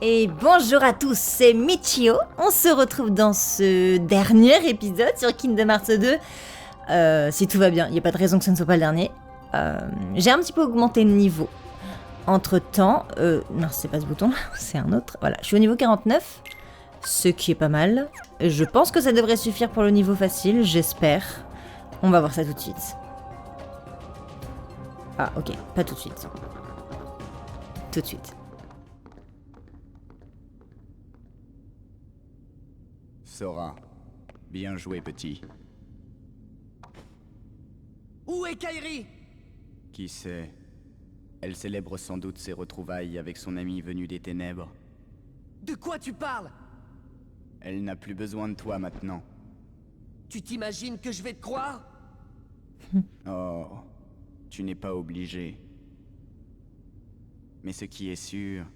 Et bonjour à tous, c'est Michio. On se retrouve dans ce dernier épisode sur Kingdom Hearts 2. Si tout va bien, il n'y a pas de raison que ce ne soit pas le dernier. J'ai un petit peu augmenté le niveau. Entre temps, non, c'est pas ce bouton, c'est un autre. Voilà, je suis au niveau 49, ce qui est pas mal. Je pense que ça devrait suffire pour le niveau facile, j'espère. On va voir ça tout de suite. Ah, ok, pas tout de suite. Tout de suite. Sora, bien joué petit. Où est Kairi? Qui sait? Elle célèbre sans doute ses retrouvailles avec son ami venu des ténèbres. De quoi tu parles? Elle n'a plus besoin de toi maintenant. Tu t'imagines que je vais te croire? Oh, tu n'es pas obligé. Mais ce qui est sûr,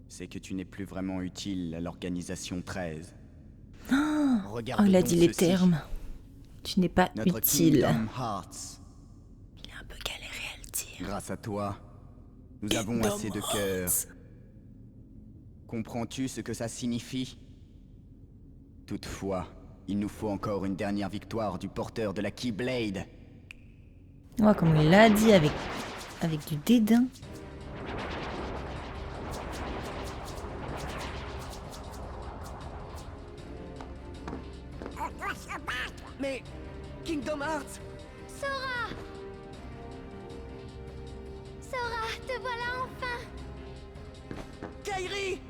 c'est que tu n'es plus vraiment utile à l'organisation 13. Oh, Regardez il a donc dit les ceci. termes. Tu n'es pas Notre utile. Kingdom Hearts. Il a un peu galéré à le dire. Grâce à toi, nous avons Kingdom assez de cœur. Comprends-tu ce que ça signifie? Toutefois, il nous faut encore une dernière victoire du porteur de la Keyblade. Ouais, comme il l'a dit avec du dédain. Mais... Kingdom Hearts? Sora! Sora, te voilà enfin! Kairi!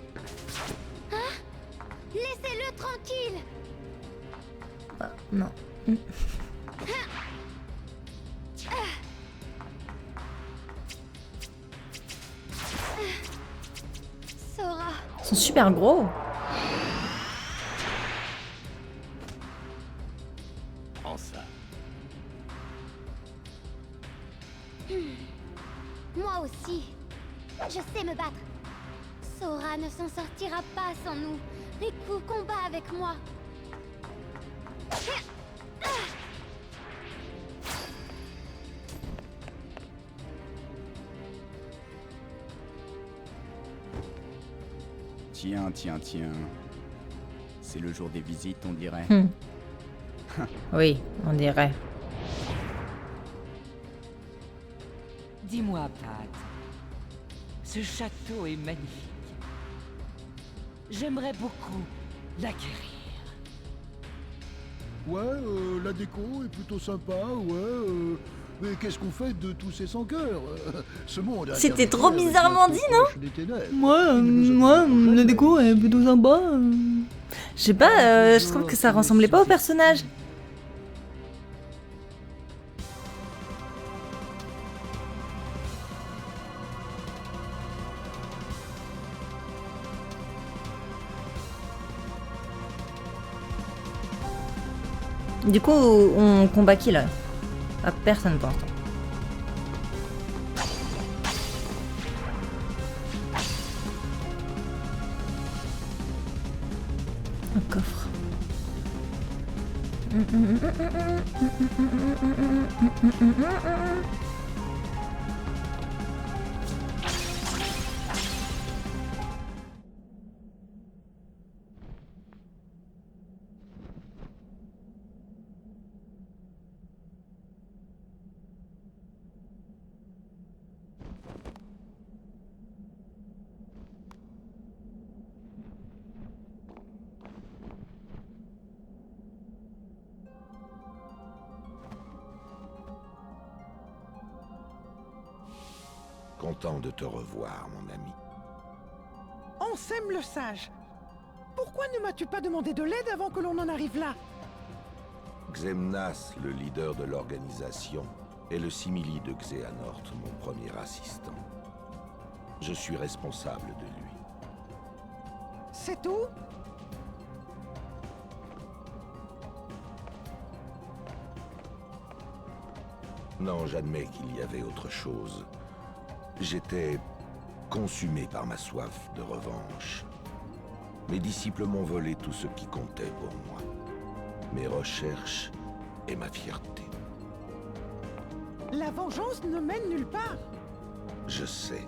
Hein? Laissez-le tranquille! Ah, non. Sora, Ils sont super gros. Prends ça. moi aussi. Je sais me battre. Sora ne s'en sortira pas sans nous. Riku combat avec moi. Tiens, tiens, tiens. C'est le jour des visites, on dirait. Oui, on dirait. Dis-moi, Pat, ce château est magnifique. J'aimerais beaucoup l'acquérir. Ouais, la déco est plutôt sympa, ouais. Mais qu'est-ce qu'on fait de tous ces sans-cœurs? Ce monde. C'était intermédiaire trop avec bizarrement notre dit, non? proche des ténèbres. Moi, Il nous a fait la un déco est plutôt sympa. Je sais pas, je trouve que ça ressemblait pas au personnage. Du coup, on combat qui là? Ah, personne pour l'instant. Un coffre. Content de te revoir, mon ami. On sème le sage. Pourquoi ne m'as-tu pas demandé de l'aide avant que l'on en arrive là? Xemnas, le leader de l'organisation, est le simili de Xehanort, mon premier assistant. Je suis responsable de lui. C'est tout? Non, j'admets qu'il y avait autre chose. J'étais consumé par ma soif de revanche. Mes disciples m'ont volé tout ce qui comptait pour moi. Mes recherches et ma fierté. La vengeance ne mène nulle part. Je sais.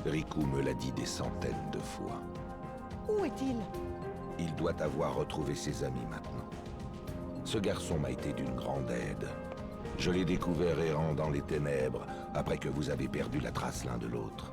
Riku me l'a dit des centaines de fois. Où est-il? Il doit avoir retrouvé ses amis maintenant. Ce garçon m'a été d'une grande aide. Je l'ai découvert errant dans les ténèbres, après que vous avez perdu la trace l'un de l'autre.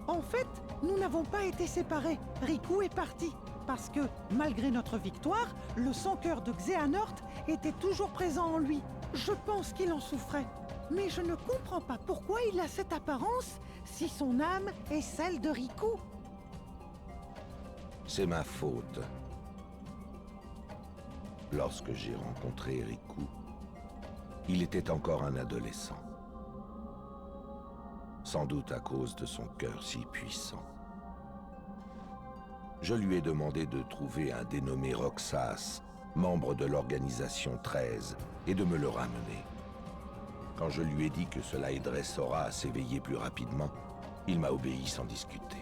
En fait, nous n'avons pas été séparés. Riku est parti. Parce que, malgré notre victoire, le sans-cœur de Xehanort était toujours présent en lui. Je pense qu'il en souffrait. Mais je ne comprends pas pourquoi il a cette apparence si son âme est celle de Riku. C'est ma faute. Lorsque j'ai rencontré Riku, il était encore un adolescent. Sans doute à cause de son cœur si puissant. Je lui ai demandé de trouver un dénommé Roxas, membre de l'organisation 13, et de me le ramener. Quand je lui ai dit que cela aiderait Sora à s'éveiller plus rapidement, il m'a obéi sans discuter.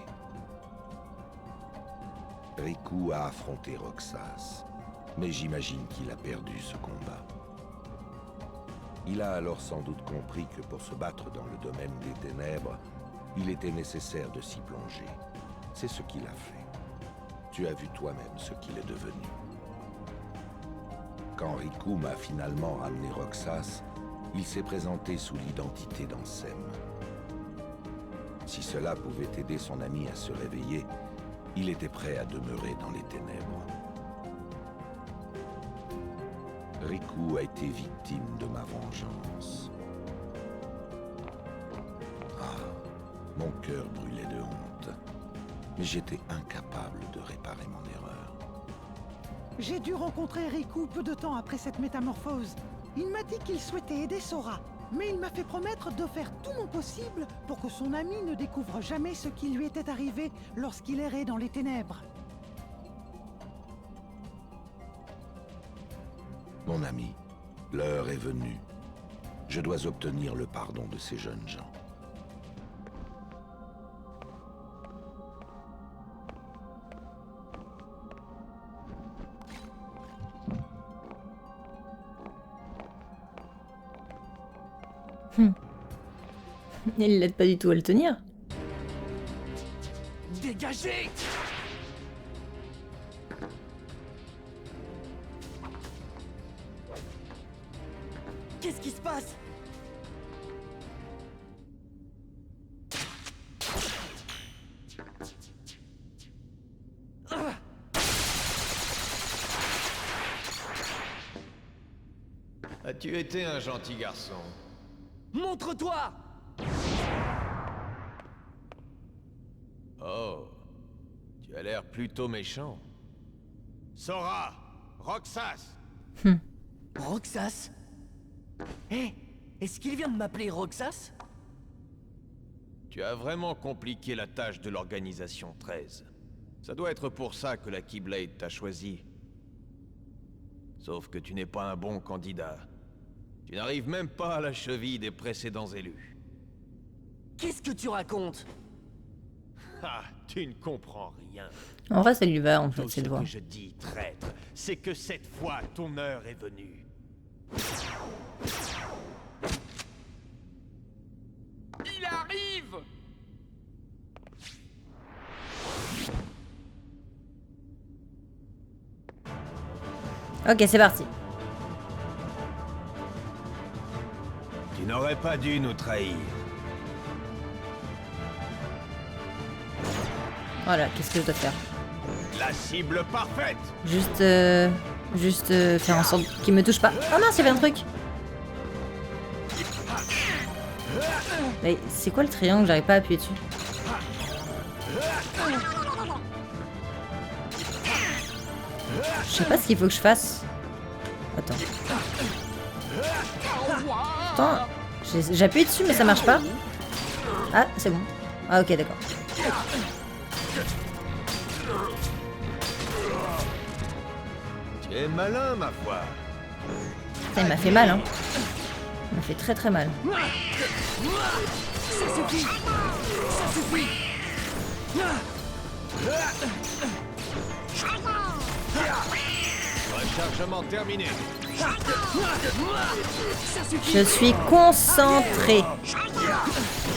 Riku a affronté Roxas, mais j'imagine qu'il a perdu ce combat. Il a alors sans doute compris que pour se battre dans le domaine des ténèbres, il était nécessaire de s'y plonger. C'est ce qu'il a fait. Tu as vu toi-même ce qu'il est devenu. Quand Riku m'a finalement ramené Roxas, il s'est présenté sous l'identité d'Ansem. Si cela pouvait aider son ami à se réveiller, il était prêt à demeurer dans les ténèbres. Riku a été victime de ma vengeance. Ah, mon cœur brûlait de honte. Mais j'étais incapable de réparer mon erreur. J'ai dû rencontrer Riku peu de temps après cette métamorphose. Il m'a dit qu'il souhaitait aider Sora, mais il m'a fait promettre de faire tout mon possible pour que son ami ne découvre jamais ce qui lui était arrivé lorsqu'il errait dans les ténèbres. Mon ami, l'heure est venue. Je dois obtenir le pardon de ces jeunes gens. Il l'aide pas du tout à le tenir. Dégagez! Qu'est-ce qui se passe? As-tu été un gentil garçon? Montre-toi! Oh, tu as l'air plutôt méchant. Sora, Roxas! Roxas? Hé, est-ce qu'il vient de m'appeler Roxas? Tu as vraiment compliqué la tâche de l'organisation 13. Ça doit être pour ça que la Keyblade t'a choisi. Sauf que tu n'es pas un bon candidat. Tu n'arrives même pas à la cheville des précédents élus. Qu'est-ce que tu racontes? Ah, tu ne comprends rien. En vrai, ça lui va, en fait, Tout ce cette voix. que je dis, traître, c'est que cette fois, ton heure est venue. Il arrive! Ok, c'est parti. Tu n'aurais pas dû nous trahir. Voilà, qu'est-ce que je dois faire? La cible parfaite! Juste faire en sorte qu'il me touche pas. Oh mince, il y avait un truc. Mais c'est quoi le triangle? J'arrive pas à appuyer dessus. Je sais pas ce qu'il faut que je fasse. Attends. Attends. J'appuie dessus mais ça marche pas. Ah, c'est bon. Ah ok, d'accord. Tu es malin, ma foi. Putain, il m'a fait mal, hein. Il m'a fait très très mal. Ça suffit! Ça suffit! Rechargement terminé. Je suis concentré.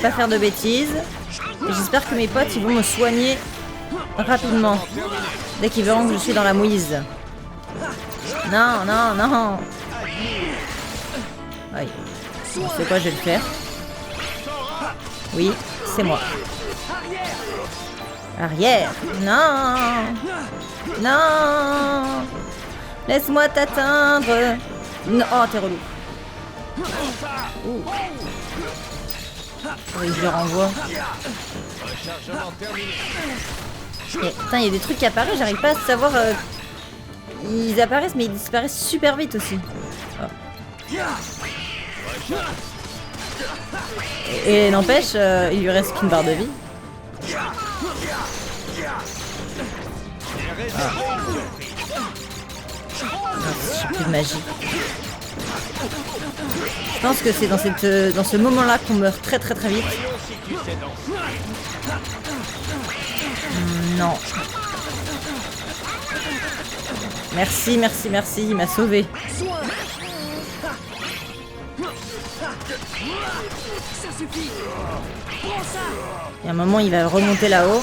pas faire de bêtises. Et j'espère que mes potes ils vont me soigner rapidement. Dès qu'ils verront que je suis dans la mouise. Non, non, non. Aïe. C'est quoi, je vais le faire. Oui, c'est moi. Arrière. Non. Non. Laisse-moi t'atteindre. Non. Oh, t'es relou. Ouh. Oui, je le renvoie. Et, putain, il y a des trucs qui apparaissent, j'arrive pas à savoir... Ils apparaissent, mais ils disparaissent super vite aussi. Oh. Et n'empêche, il lui reste qu'une barre de vie. Ah. J'ai plus de magie. Je pense que c'est dans ce moment-là qu'on meurt très très très vite. Non. Merci, merci, merci, il m'a sauvé. Il y a un moment, il va remonter là-haut.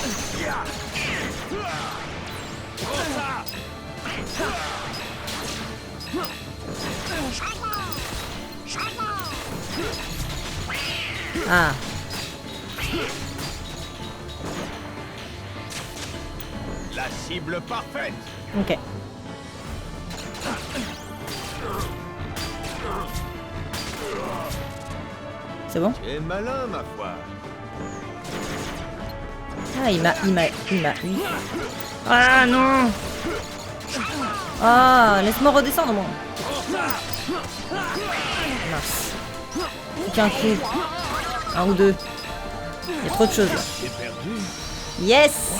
Ah. La cible parfaite. Ok. C'est bon? Tu es malin, ma foi. Ah, il m'a. Ah non! Ah, laisse-moi redescendre, moi. Mince. Qu'un coup. Un ou deux. Il y a trop de choses là. Yes!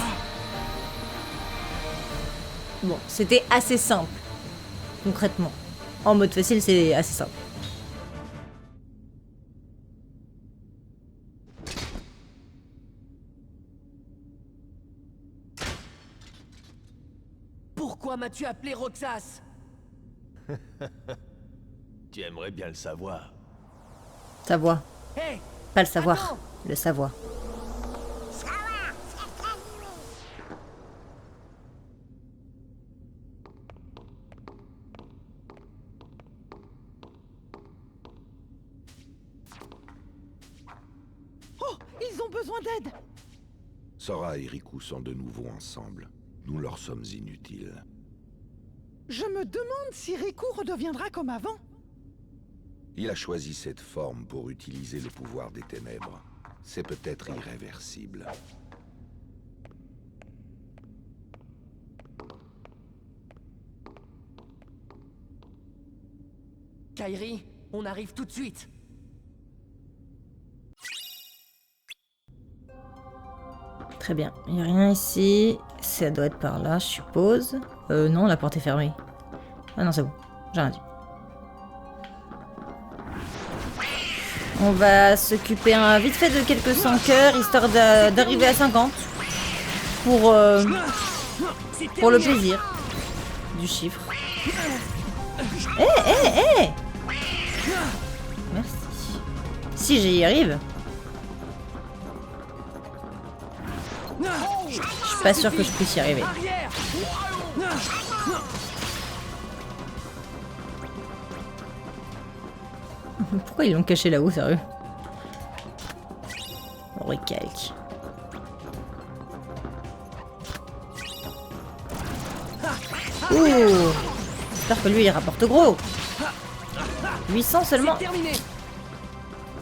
Bon, c'était assez simple. Concrètement. En mode facile, c'est assez simple. Pourquoi m'as-tu appelé Roxas? Tu aimerais bien le savoir. Savoir. Hey, Pas le savoir. attends. Le savoir. Oh, ils ont besoin d'aide. Sora et Riku sont de nouveau ensemble. Nous leur sommes inutiles. Je me demande si Riku redeviendra comme avant. Il a choisi cette forme pour utiliser le pouvoir des ténèbres. C'est peut-être irréversible. Kairi, on arrive tout de suite. Très bien. Il n'y a rien ici. Ça doit être par là, je suppose. Non, la porte est fermée. Ah non, c'est bon. J'ai rien dit. On va s'occuper vite fait de quelques 100 cœurs, histoire d'arriver à 50. Pour le plaisir du chiffre. Hé. Merci. Si j'y arrive. Je suis pas sûr que je puisse y arriver. Pourquoi ils l'ont caché là-haut, sérieux? Recalque. Ouh! J'espère que lui il rapporte gros. 800 seulement.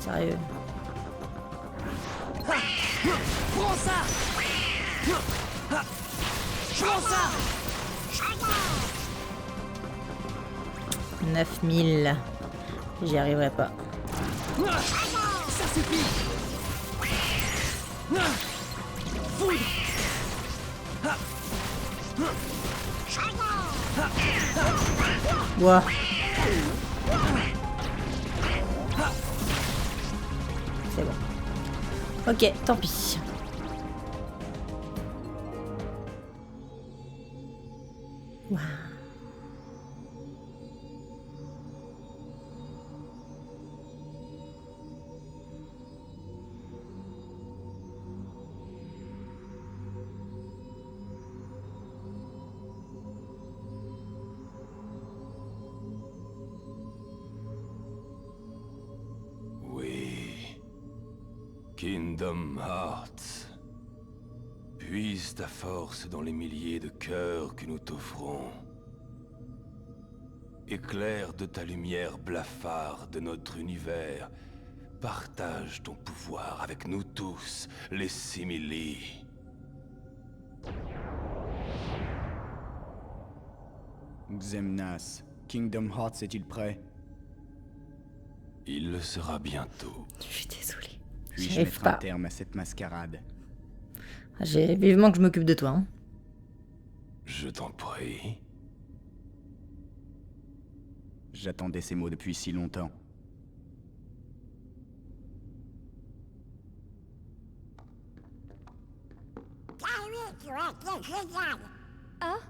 Sérieux. Prends ça. Prends ça. 9000. J'y arriverai pas. Ça suffit. Foudre. Ouah. C'est bon. Ok, tant pis. Ouah. Kingdom Hearts. Puise ta force dans les milliers de cœurs que nous t'offrons. Éclaire de ta lumière blafard de notre univers. Partage ton pouvoir avec nous tous, les Simili. Xemnas, Kingdom Hearts est-il prêt? Il le sera bientôt. Je suis désolée. Puis-je J'y arrive mettre un pas. terme à cette mascarade? J'ai vivement que je m'occupe de toi. Hein. Je t'en prie. J'attendais ces mots depuis si longtemps. Oh.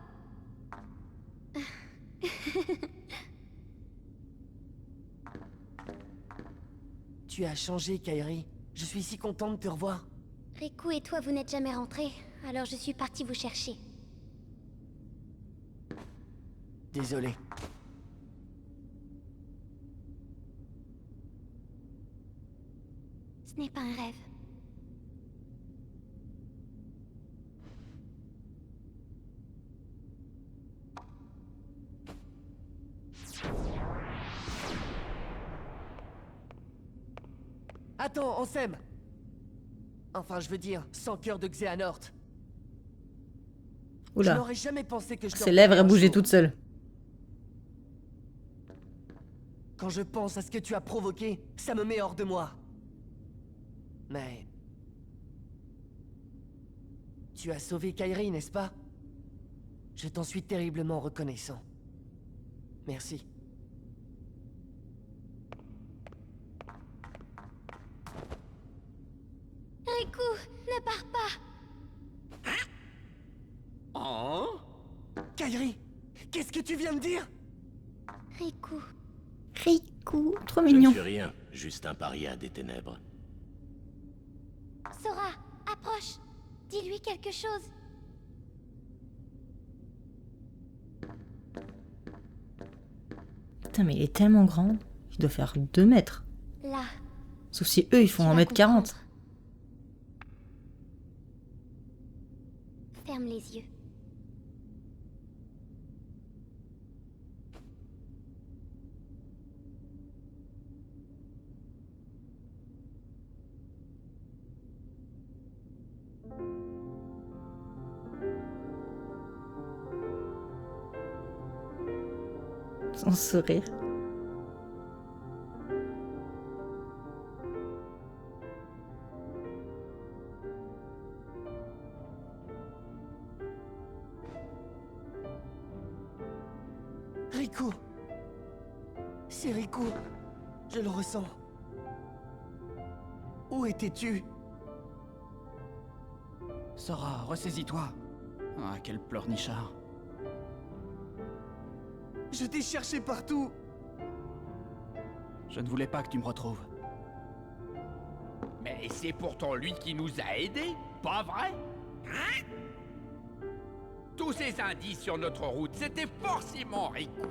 Tu as changé, Kairi. Je suis si content de te revoir. Riku et toi, vous n'êtes jamais rentrés, alors je suis partie vous chercher. Désolé. Ce n'est pas un rêve. Attends, Ansem. Enfin, je veux dire, sans cœur de Xehanort. Je Oula. n'aurais jamais pensé que je Ses lèvres leur bougeaient ferais un toutes seules. show. Quand je pense à ce que tu as provoqué, ça me met hors de moi. Mais... tu as sauvé Kairi, n'est-ce pas? Je t'en suis terriblement reconnaissant. Merci. Riku, ne pars pas. Oh? Kairi, qu'est-ce que tu viens de dire? Riku. Riku, trop Je ne mignon. suis rien, juste un paria des ténèbres. Sora, approche. Dis-lui quelque chose. Putain, mais il est tellement grand. Il doit faire 2 mètres. Là. Sauf si eux, ils font Tu vas 1m40. comprendre. Ferme les yeux. Son sourire. Riku. C'est Riku. Je le ressens. Où étais-tu? Sora, ressaisis-toi. Ah, quel pleurnichard. Je t'ai cherché partout. Je ne voulais pas que tu me retrouves. Mais c'est pourtant lui qui nous a aidés, pas vrai? Hein? Tous ces indices sur notre route, c'était forcément Riku.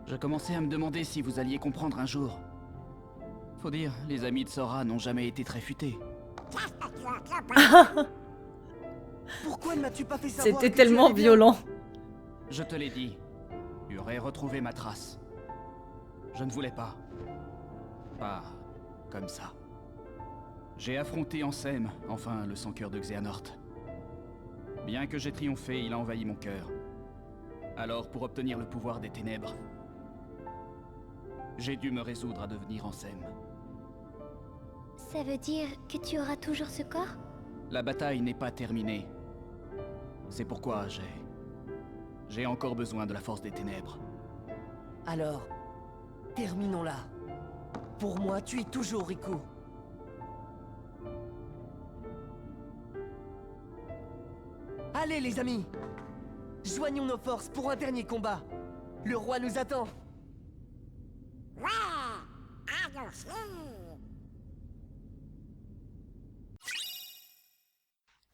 Je commençais à me demander si vous alliez comprendre un jour. Faut dire, les amis de Sora n'ont jamais été très futés. Pourquoi ne m'as-tu pas fait savoir C'était que tu tellement allais bien? violent. Je te l'ai dit. Tu aurais retrouvé ma trace. Je ne voulais pas. Pas comme ça. J'ai affronté Ansem, enfin le sans-cœur de Xehanort. Bien que j'ai triomphé, il a envahi mon cœur. Alors, pour obtenir le pouvoir des ténèbres, j'ai dû me résoudre à devenir Ansem. Ça veut dire que tu auras toujours ce corps? La bataille n'est pas terminée. C'est pourquoi j'ai encore besoin de la force des ténèbres. Alors, terminons-la. Pour moi, tu es toujours Riku. Allez les amis! Joignons nos forces pour un dernier combat. Le roi nous attend.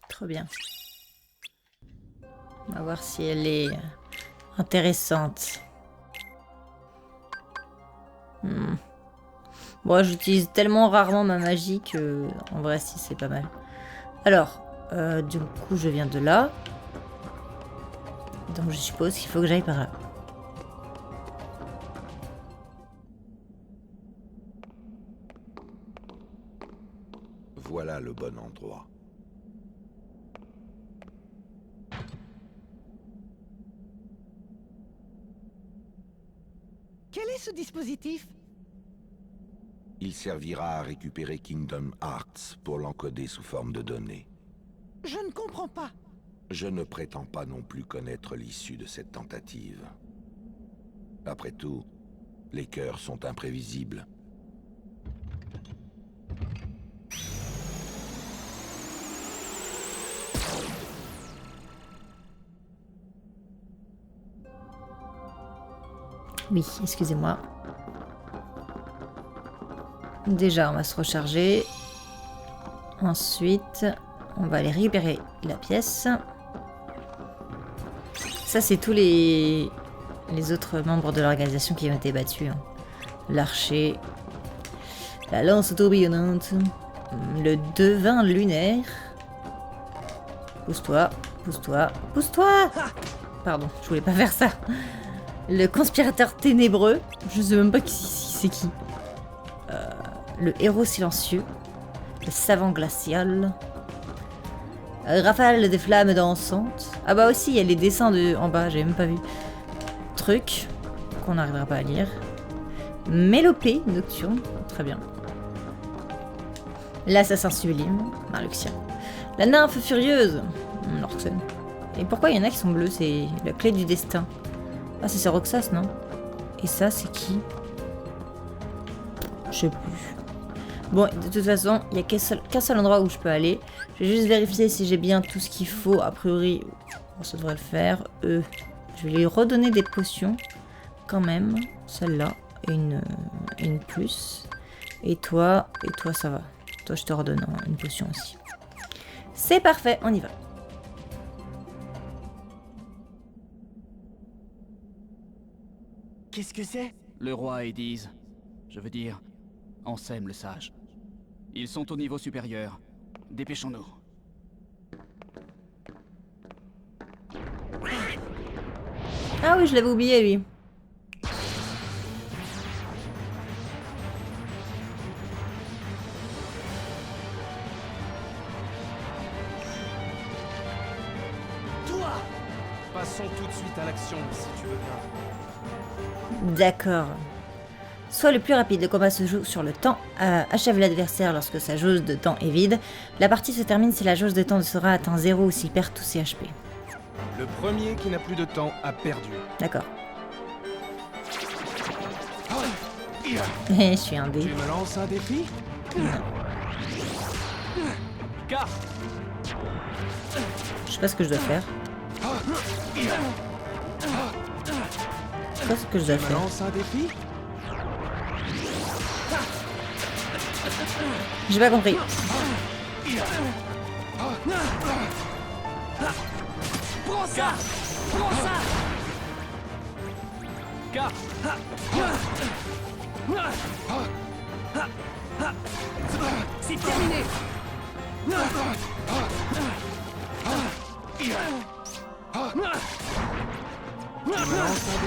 Trop bien. On va voir si elle est intéressante. Bon, j'utilise tellement rarement ma magie que... En vrai, si, c'est pas mal. Alors, du coup, je viens de là. Donc, je suppose qu'il faut que j'aille par là. Voilà le bon endroit. Quel est ce dispositif? Il servira à récupérer Kingdom Hearts pour l'encoder sous forme de données. Je ne comprends pas. Je ne prétends pas non plus connaître l'issue de cette tentative. Après tout, les cœurs sont imprévisibles. Oui, excusez-moi. Déjà, on va se recharger. Ensuite, on va aller récupérer la pièce. Ça, c'est tous les autres membres de l'organisation qui ont été battus. Hein. L'archer, la lance tourbillonnante, le devin lunaire. Pousse-toi, pousse-toi, pousse-toi! Pardon, je voulais pas faire ça. Le conspirateur ténébreux, je sais même pas qui c'est qui. Le héros silencieux, le savant glacial, rafale de flammes dansantes. Ah bah aussi, il y a les dessins de en bas, j'ai même pas vu. Truc qu'on n'arrivera pas à lire. Mélopée nocturne, très bien. L'assassin sublime, Marluxia. La nymphe furieuse, Lorxen. Et pourquoi il y en a qui sont bleus? C'est la clé du destin. Ah, c'est Roxas, non? Et ça, c'est qui? Je sais plus. Bon, de toute façon, il n'y a qu'un seul endroit où je peux aller. Je vais juste vérifier si j'ai bien tout ce qu'il faut. A priori, bon, ça devrait le faire. Je vais lui redonner des potions. Quand même. Celle-là. Et une plus. Et toi, ça va. Toi, je te redonne une potion aussi. C'est parfait, on y va. Qu'est-ce que c'est? Le roi Hades. Je veux dire, Ansem le sage. Ils sont au niveau supérieur. Dépêchons-nous. Ah oui, je l'avais oublié, lui. Toi! Passons tout de suite à l'action, si tu veux bien. D'accord. Soit le plus rapide, le combat se joue sur le temps. Achève l'adversaire lorsque sa jauge de temps est vide. La partie se termine si la jauge de temps sera atteint 0 ou s'il perd tous ses HP. Le premier qui n'a plus de temps a perdu. D'accord. Je suis un dé. Tu me lances un défi? Je sais pas ce que je dois faire. Je sais pas ce que je dois Tu me faire. lances un défi? J'ai pas compris. Prends ça! Prends ça! C'est terminé!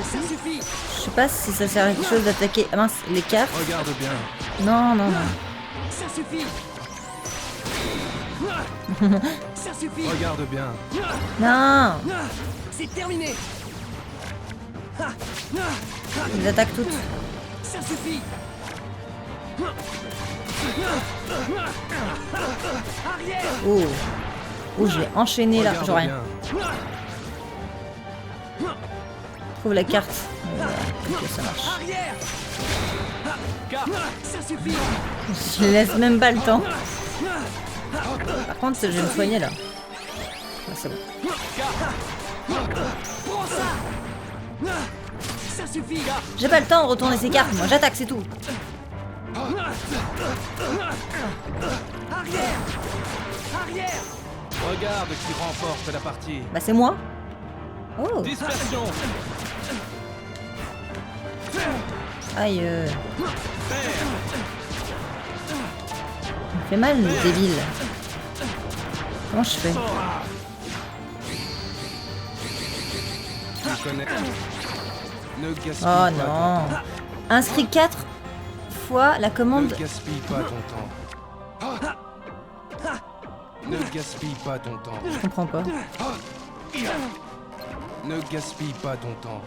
Ça suffit! Je sais pas si ça sert à quelque chose d'attaquer. Ah mince, les cartes. Regarde bien. Non, non, non. Ça suffit! Ça suffit! Regarde bien. Non! C'est terminé! Ils attaquent toutes. Ça suffit! Arrière! Oh! Oh, je l'ai enchaîné là. Regarde Genre rien. bien. Trouve la carte. Ok, ça marche. Arrière! Ça suffit! Je laisse même pas le temps. Par contre, je vais me soigner là. Ah, c'est bon. Prends ça! Ça suffit! J'ai pas le temps de retourner ces cartes, moi j'attaque, c'est tout. Arrière! Arrière! Regarde qui remporte la partie. Bah, c'est moi. Oh! Dispersion. Aïe. fait mal, le débile. Comment je fais? Oh non. Inscris 4 fois la commande. Ne gaspille pas ton temps. Ne gaspille pas ton temps. Je comprends pas. Ne gaspille pas ton temps.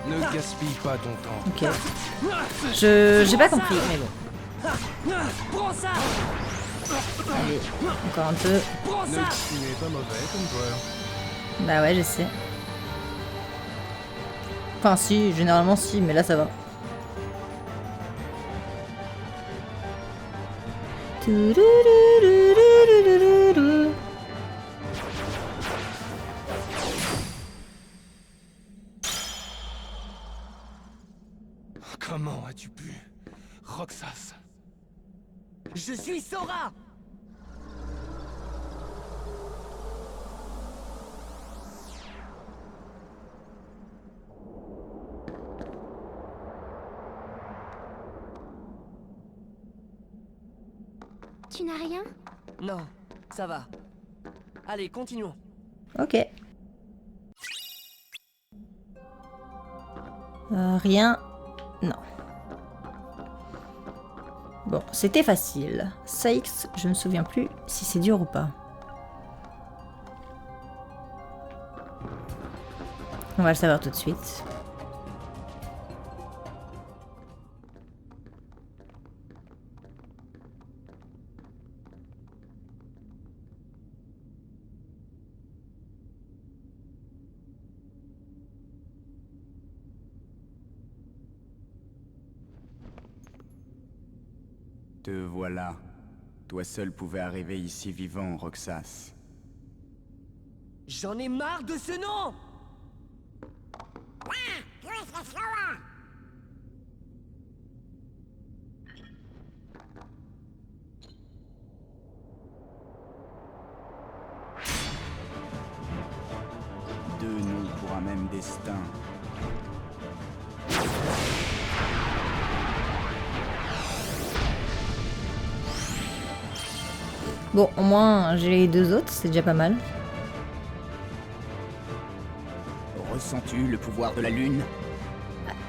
Ne gaspille pas ton temps. Ok. J'ai pas compris, mais bon. Allez, encore un peu. Tu n'es pas mauvais comme joueur. Bah ouais, je sais. Enfin si, généralement si, mais là ça va. Comment as-tu pu, Roxas? Je suis Sora! Tu n'as rien? Non, ça va. Allez, continuons. Ok. Rien. Non. Bon, c'était facile. Sykes, je me souviens plus si c'est dur ou pas. On va le savoir tout de suite. Te voilà. Toi seul pouvais arriver ici vivant, Roxas. J'en ai marre de ce nom! Deux nous pour un même destin. Bon, au moins j'ai les deux autres, c'est déjà pas mal. Ressens-tu le pouvoir de la lune?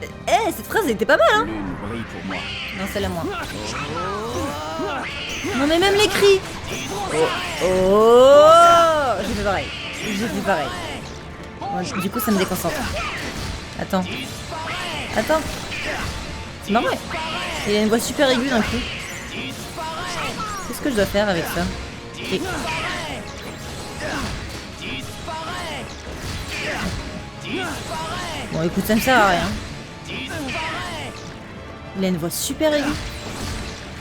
Eh, cette phrase était pas mal, hein? Lune brille pour moi. Non, celle-là, moi. Non, mais même les cris! Oh! J'ai fait pareil. J'ai fait pareil. Bon, du coup, ça me déconcentre. Attends. Attends. C'est marrant. Il a une voix super aiguë d'un coup. Qu'est-ce que je dois faire avec ça? Et... Bon, écoute, ça ne sert à rien. Il a une voix super aiguë.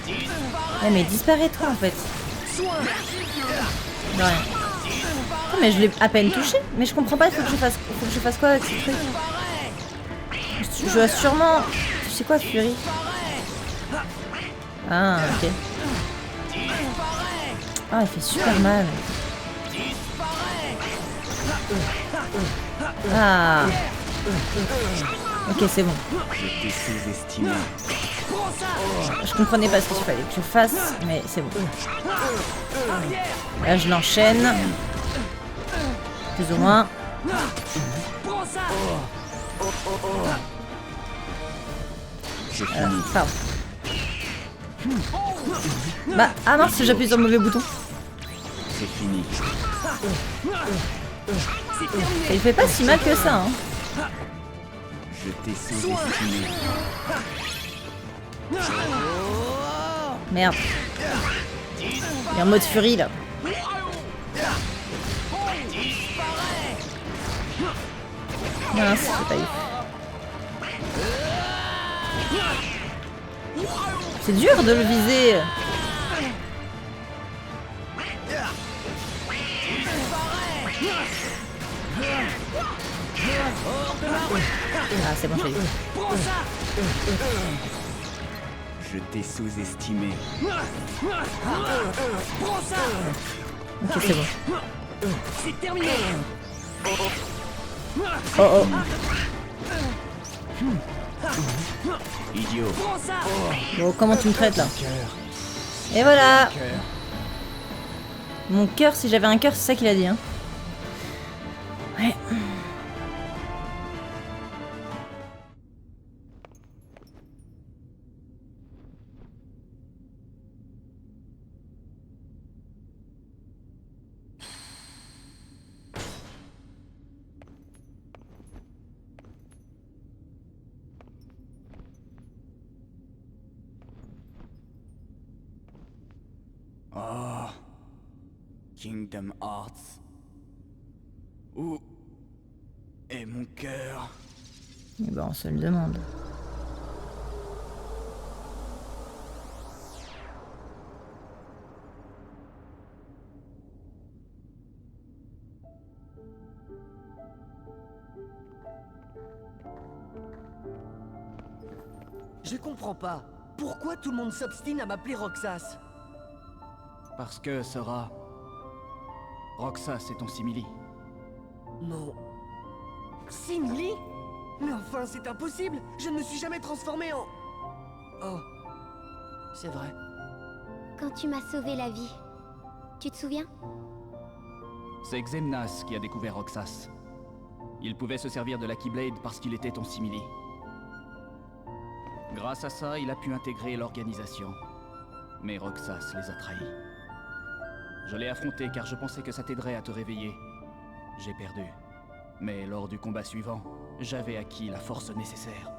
Ouais, mais disparaît-toi en fait. De rien. Oh, mais je l'ai à peine touché. Mais je comprends pas, il faut que je fasse quoi avec ce truc? Je dois sûrement... Tu sais quoi, Fury? Ah, ok. Ah, il fait super mal. Ah. Ok, c'est bon. Je t'ai sous-estimé. Je comprenais pas ce qu'il fallait que je fasse, mais c'est bon. Là, je l'enchaîne. Plus ou moins. Pardon. Bah, ah mince, j'appuie sur le mauvais bouton. C'est fini. Il fait pas si mal que ça, hein. Je t'ai sous-estimé. Merde. Il est en mode furie là. Mince, c'est pas eu. C'est dur de le viser. Ah, c'est bon, j'ai eu. Je t'ai sous-estimé. Ok, c'est bon. C'est terminé. Oh oh. Idiot. Prends ça. Bon, comment tu me traites là? Et voilà. Mon cœur, si j'avais un cœur, c'est ça qu'il a dit. Hein. Ouais. Oh. Kingdom Hearts. Où est mon cœur? Et ben, on se le demande. Je comprends pas. Pourquoi tout le monde s'obstine à m'appeler Roxas? Parce que, Sora... Roxas est ton simili. Non. Simili? Mais enfin, c'est impossible! Je ne me suis jamais transformé en... Oh. C'est vrai. Quand tu m'as sauvé la vie, tu te souviens? C'est Xemnas qui a découvert Roxas. Il pouvait se servir de la Keyblade parce qu'il était ton simili. Grâce à ça, il a pu intégrer l'organisation. Mais Roxas les a trahis. Je l'ai affronté car je pensais que ça t'aiderait à te réveiller. J'ai perdu. Mais lors du combat suivant, j'avais acquis la force nécessaire.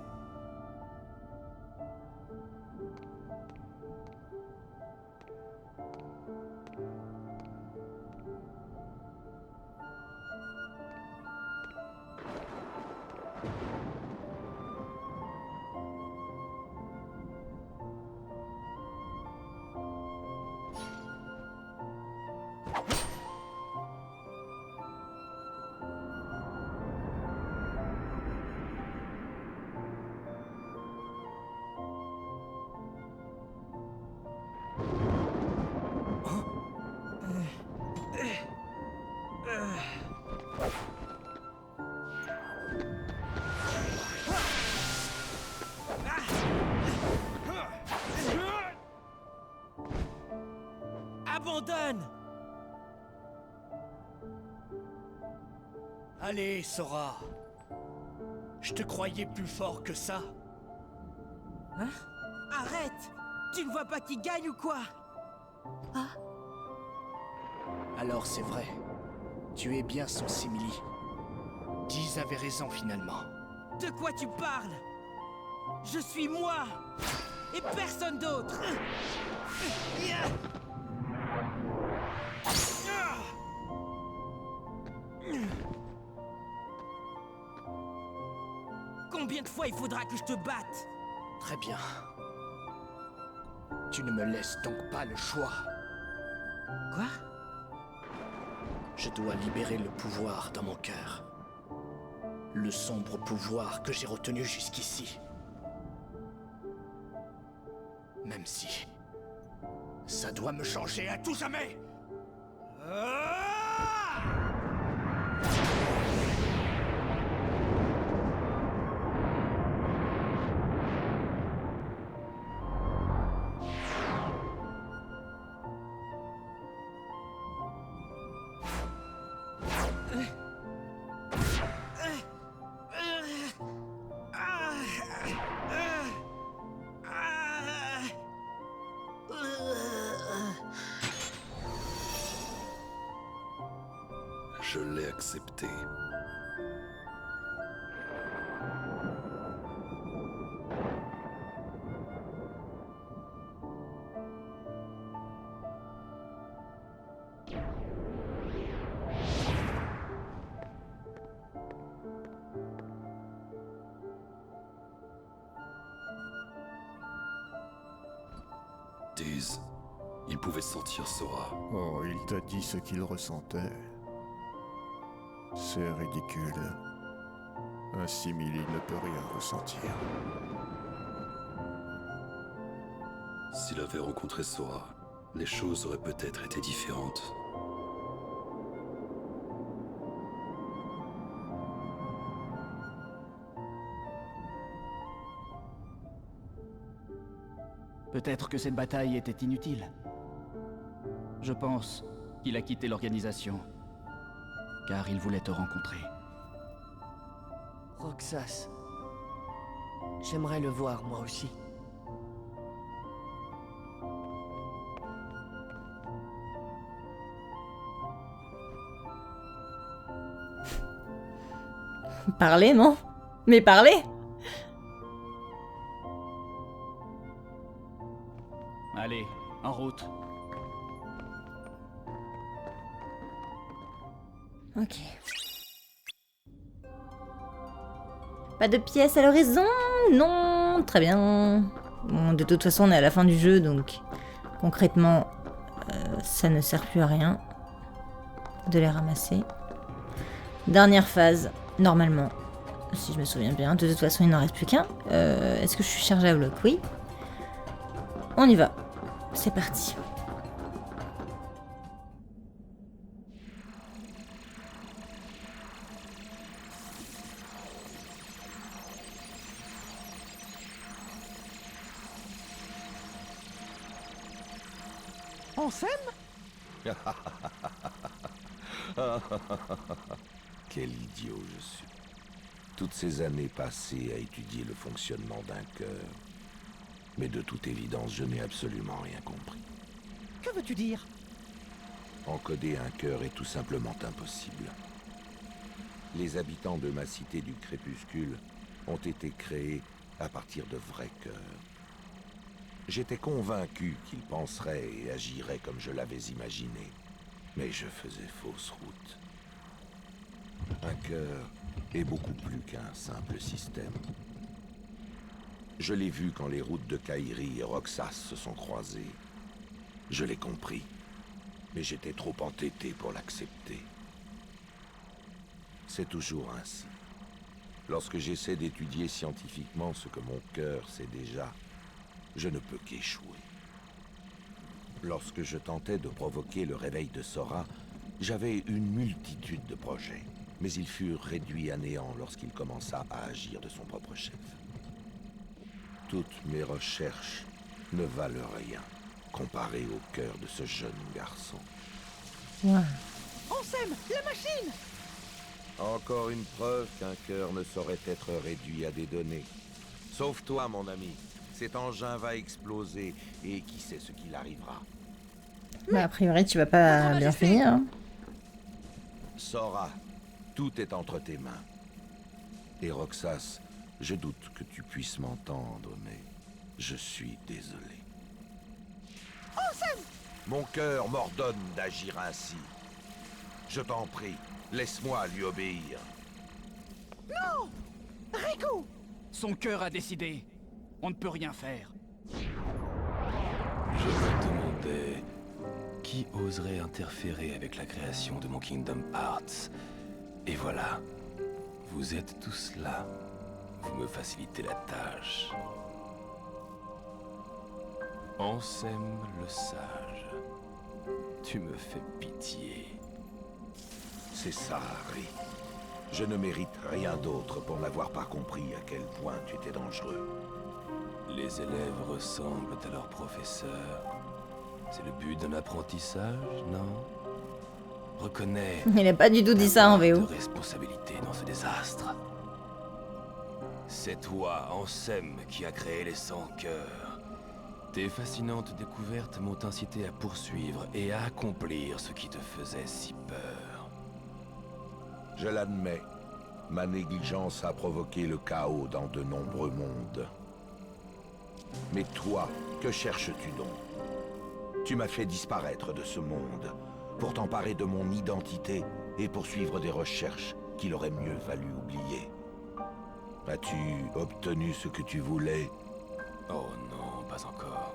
Abandonne! Allez, Sora. Je te croyais plus fort que ça. Hein? Arrête! Tu ne vois pas qui gagne ou quoi? Ah? Alors c'est vrai. Tu es bien son simili. Diz avait raison finalement. De quoi tu parles? Je suis moi! Et personne d'autre! Combien de fois il faudra que je te batte? Très bien. Tu ne me laisses donc pas le choix. Quoi? Je dois libérer le pouvoir dans mon cœur. Le sombre pouvoir que j'ai retenu jusqu'ici. Même si... ça doit me changer à tout jamais. Je l'ai accepté. Diz, il pouvait sentir Sora. Oh, il t'a dit ce qu'il ressentait. C'est ridicule. Un simili ne peut rien ressentir. S'il avait rencontré Sora, les choses auraient peut-être été différentes. Peut-être que cette bataille était inutile. Je pense qu'il a quitté l'organisation, car il voulait te rencontrer. Roxas. J'aimerais le voir, moi aussi. Parlez, non? Mais parlez! Allez, en route. Ok. Pas de pièces à l'horizon? Non, très bien. Bon, de toute façon, on est à la fin du jeu, donc concrètement, ça ne sert plus à rien de les ramasser. Dernière phase, normalement, si je me souviens bien. De toute façon, il n'en reste plus qu'un. Est-ce que je suis chargée à bloc? Oui. On y va. C'est parti. Ansem? Quel idiot je suis. Toutes ces années passées à étudier le fonctionnement d'un cœur. Mais de toute évidence, je n'ai absolument rien compris. Que veux-tu dire? Encoder un cœur est tout simplement impossible. Les habitants de ma cité du crépuscule ont été créés à partir de vrais cœurs. J'étais convaincu qu'ils penseraient et agiraient comme je l'avais imaginé. Mais je faisais fausse route. Un cœur est beaucoup plus qu'un simple système. Je l'ai vu quand les routes de Kairi et Roxas se sont croisées. Je l'ai compris, mais j'étais trop entêté pour l'accepter. C'est toujours ainsi. Lorsque j'essaie d'étudier scientifiquement ce que mon cœur sait déjà, je ne peux qu'échouer. Lorsque je tentais de provoquer le réveil de Sora, j'avais une multitude de projets, mais ils furent réduits à néant lorsqu'il commença à agir de son propre chef. Toutes mes recherches ne valent rien comparées au cœur de ce jeune garçon. Ouais. Ansem, la machine! Encore une preuve qu'un cœur ne saurait être réduit à des données. Sauf toi, mon ami. Cet engin va exploser, et qui sait ce qu'il arrivera. Bah, a priori, tu vas pas bien finir. Hein. Sora, tout est entre tes mains. Et Roxas, je doute que tu puisses m'entendre, mais je suis désolé. Ansem! Mon cœur m'ordonne d'agir ainsi. Je t'en prie, laisse-moi lui obéir. Non! Riku! Son cœur a décidé. On ne peut rien faire. Je me demandais qui oserait interférer avec la création de mon Kingdom Hearts. Et voilà, vous êtes tous là. Vous me facilitez la tâche. Ansem le sage, tu me fais pitié. C'est ça, Harry. Je ne mérite rien d'autre pour n'avoir pas compris à quel point tu étais dangereux. Les élèves ressemblent à leur professeur. C'est le but d'un apprentissage, non? Reconnais. Il n'a pas du tout dit ça en VO. De responsabilité dans ce désastre. C'est toi, Ansem, qui a créé les 100 cœurs. Tes fascinantes découvertes m'ont incité à poursuivre et à accomplir ce qui te faisait si peur. Je l'admets. Ma négligence a provoqué le chaos dans de nombreux mondes. Mais toi, que cherches-tu donc? Tu m'as fait disparaître de ce monde, pour t'emparer de mon identité et poursuivre des recherches qu'il aurait mieux valu oublier. As-tu obtenu ce que tu voulais? Oh non, pas encore.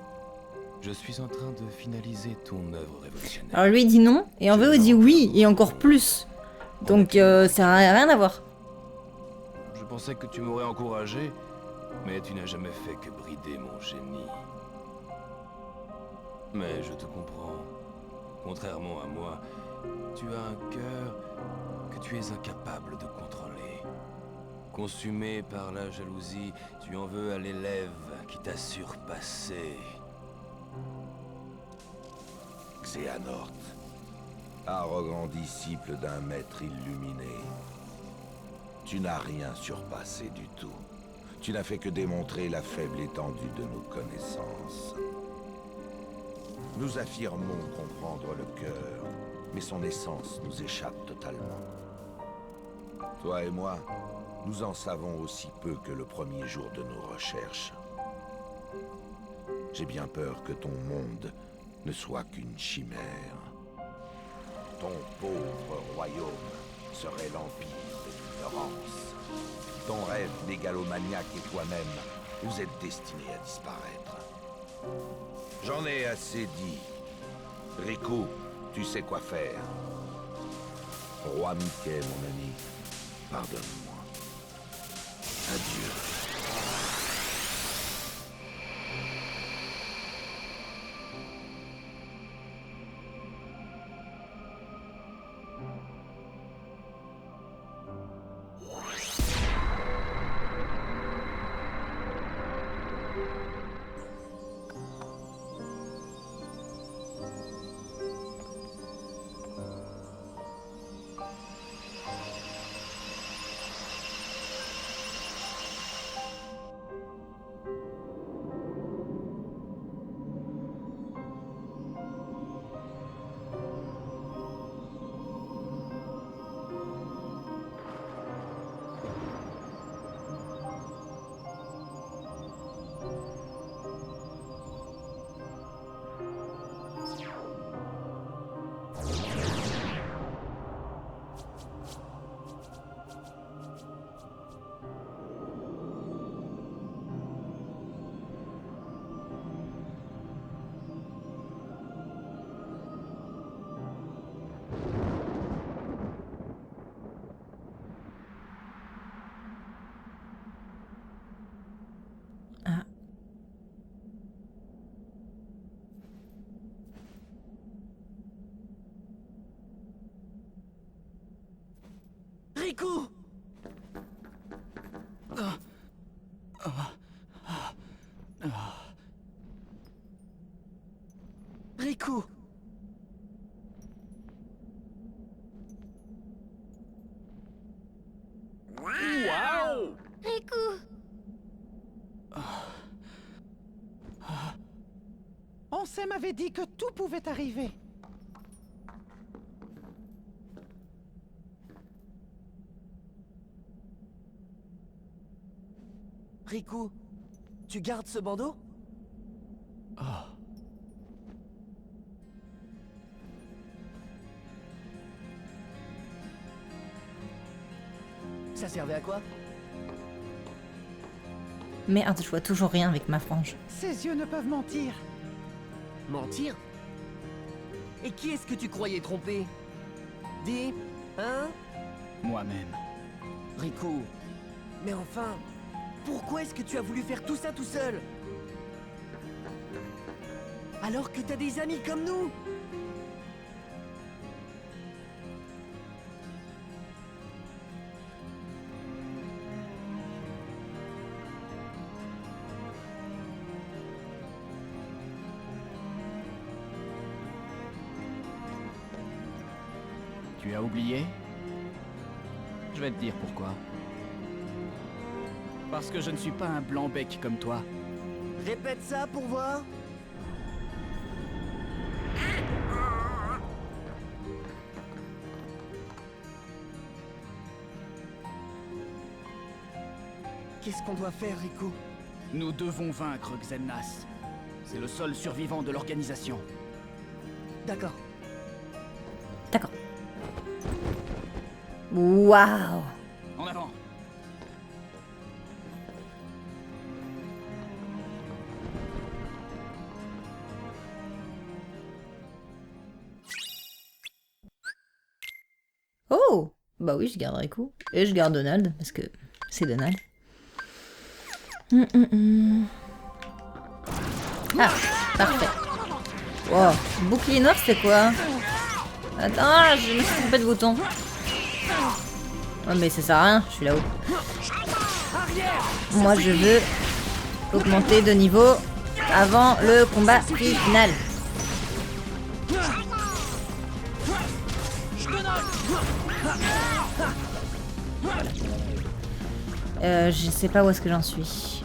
Je suis en train de finaliser ton œuvre révolutionnaire. Alors lui il dit non, et en VO il dit oui, et encore plus. Donc ça n'a rien à voir. Je pensais que tu m'aurais encouragé, mais tu n'as jamais fait que brider mon génie. Mais je te comprends. Contrairement à moi, tu as un cœur que tu es incapable de contrôler. Consumé par la jalousie, tu en veux à l'élève qui t'a surpassé. Xehanort. Arrogant disciple d'un maître illuminé. Tu n'as rien surpassé du tout. Tu n'as fait que démontrer la faible étendue de nos connaissances. Nous affirmons comprendre le cœur, mais son essence nous échappe totalement. Toi et moi, nous en savons aussi peu que le premier jour de nos recherches. J'ai bien peur que ton monde ne soit qu'une chimère. Ton pauvre royaume serait l'empire de l'ignorance. Ton rêve mégalomaniaque et toi-même, vous êtes destinés à disparaître. J'en ai assez dit. Riku, tu sais quoi faire. Roi Mickey, mon ami, pardonne-moi. Adieu. Riku! Riku! Waouh! Riku! Ansem avait dit que tout pouvait arriver. Riku, tu gardes ce bandeau? Ça servait à quoi? Merde, je vois toujours rien avec ma frange. Ses yeux ne peuvent mentir. Mentir? Et qui est-ce que tu croyais tromper? Dis, hein? Moi-même. Riku, mais enfin, pourquoi est-ce que tu as voulu faire tout ça tout seul? Alors que t'as des amis comme nous? Tu as oublié? Je vais te dire pourquoi. Parce que je ne suis pas un blanc-bec comme toi. Répète ça pour voir. Qu'est-ce qu'on doit faire, Riku? Nous devons vaincre Xemnas. C'est le seul survivant de l'organisation. D'accord. D'accord. Waouh! En avant! Oh! Bah oui, je garde Riku. Et je garde Donald, parce que c'est Donald. Ah, parfait. Wow, bouclier noir, c'est quoi? Attends, je me suis trompé de bouton. Ouais, mais ça sert à rien, je suis là-haut. Moi, je veux augmenter de niveau avant le combat final. Je sais pas où est-ce que j'en suis.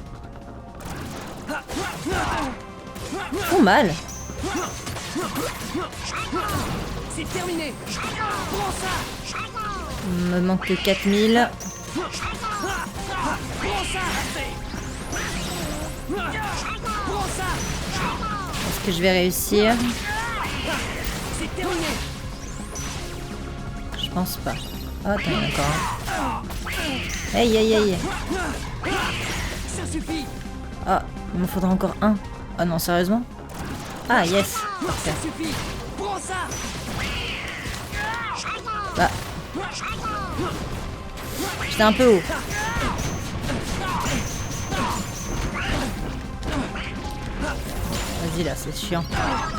Oh mal. C'est terminé. Prends ça. Il me manque que 4000. Prends ça. Prends ça. Est-ce que je vais réussir? C'est terminé. Je pense pas. Oh, t'en as encore un. Aïe aïe aïe. Ça suffit. Ah, il me faudra encore un. Ah non, sérieusement? Ah yes. Parfait. Ça suffit. Prends ça. Bah. J'étais un peu haut. Vas-y là, c'est chiant.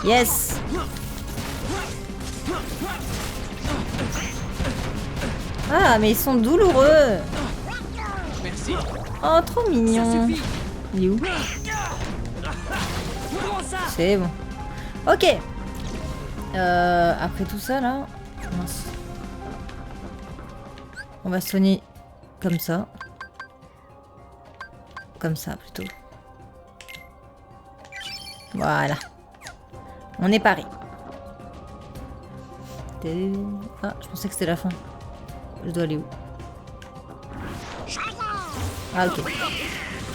Yes. Ah, mais ils sont douloureux. Merci. Oh, trop mignon. Ça suffit. Il est où? Prends ça. C'est bon. Ok. Après tout ça là, mince. On va soigner comme ça. Comme ça plutôt. Voilà. On est paré. Ah, je pensais que c'était la fin. Je dois aller où? Ah ok.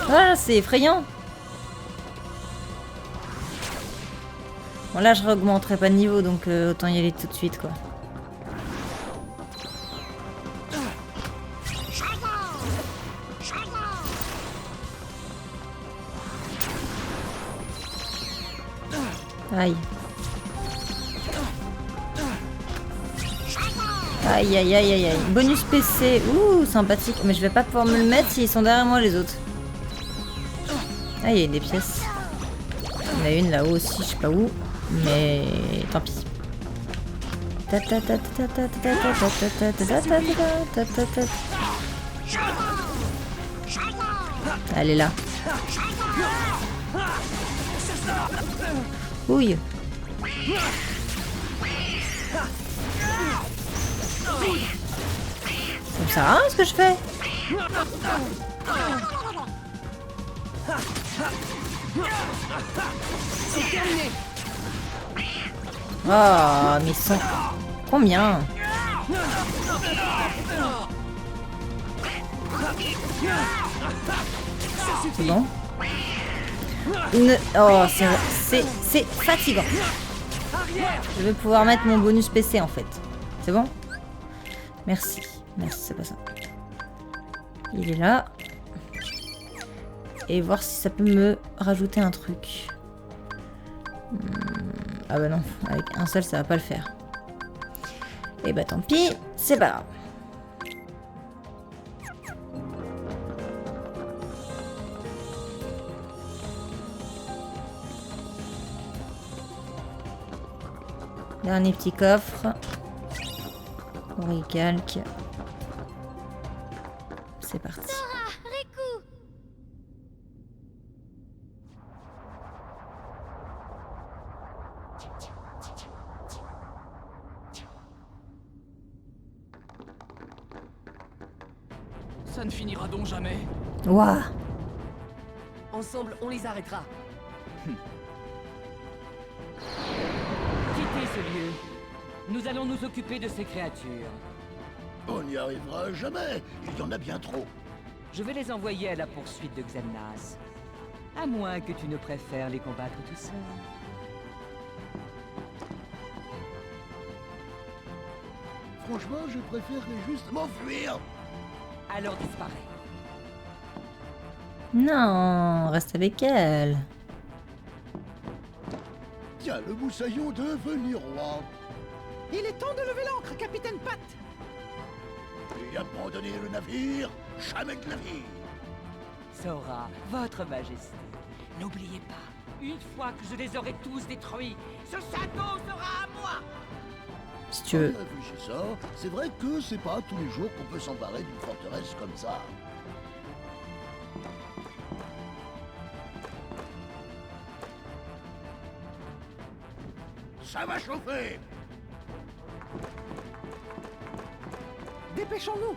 Ah, c'est effrayant. Bon là je réaugmenterai pas de niveau donc autant y aller tout de suite quoi. Aïe. Aïe aïe aïe aïe aïe. Bonus PC. Ouh, sympathique. Mais je vais pas pouvoir me le mettre s'ils sont derrière moi les autres. Ah, il y a des pièces. Il y en a une là-haut aussi, je sais pas où. Mais tant pis. Elle est là. Ouille. Ça me sert à rien ce que je fais. C'est terminé. Oh, mais ils sont... Combien? C'est bon? Oh, c'est fatigant. Je vais pouvoir mettre mon bonus PC en fait. C'est bon? Merci. Merci, c'est pas ça. Il est là. Et voir si ça peut me rajouter un truc. Ah bah non, avec un seul ça va pas le faire. Et bah tant pis, c'est pas grave. Dernier petit coffre. Oricalque. C'est parti. Sora, Riku. Ça ne finira donc jamais. Waouh. Ensemble, on les arrêtera. Quittez ce lieu. Nous allons nous occuper de ces créatures. On n'y arrivera jamais. Il y en a bien trop. Je vais les envoyer à la poursuite de Xemnas. À moins que tu ne préfères les combattre tout seul. Franchement, je préférerais juste m'enfuir. Alors disparais. Non, reste avec elle. Tiens, le moussaillon devenu roi. Il est temps de lever l'ancre, capitaine Pat. Et abandonner le navire, jamais de la vie. Sora, votre majesté, n'oubliez pas, une fois que je les aurai tous détruits, ce château sera à moi. Si tu veux. Réfléchis ça, c'est vrai que c'est pas tous les jours qu'on peut s'emparer d'une forteresse comme ça. Ça va chauffer. Dépêchons-nous.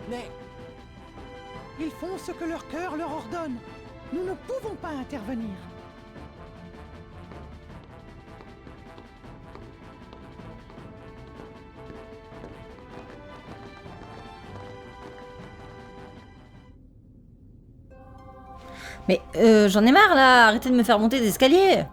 Mais... Ils font ce que leur cœur leur ordonne. Nous ne pouvons pas intervenir. Mais j'en ai marre là, arrêtez de me faire monter des escaliers.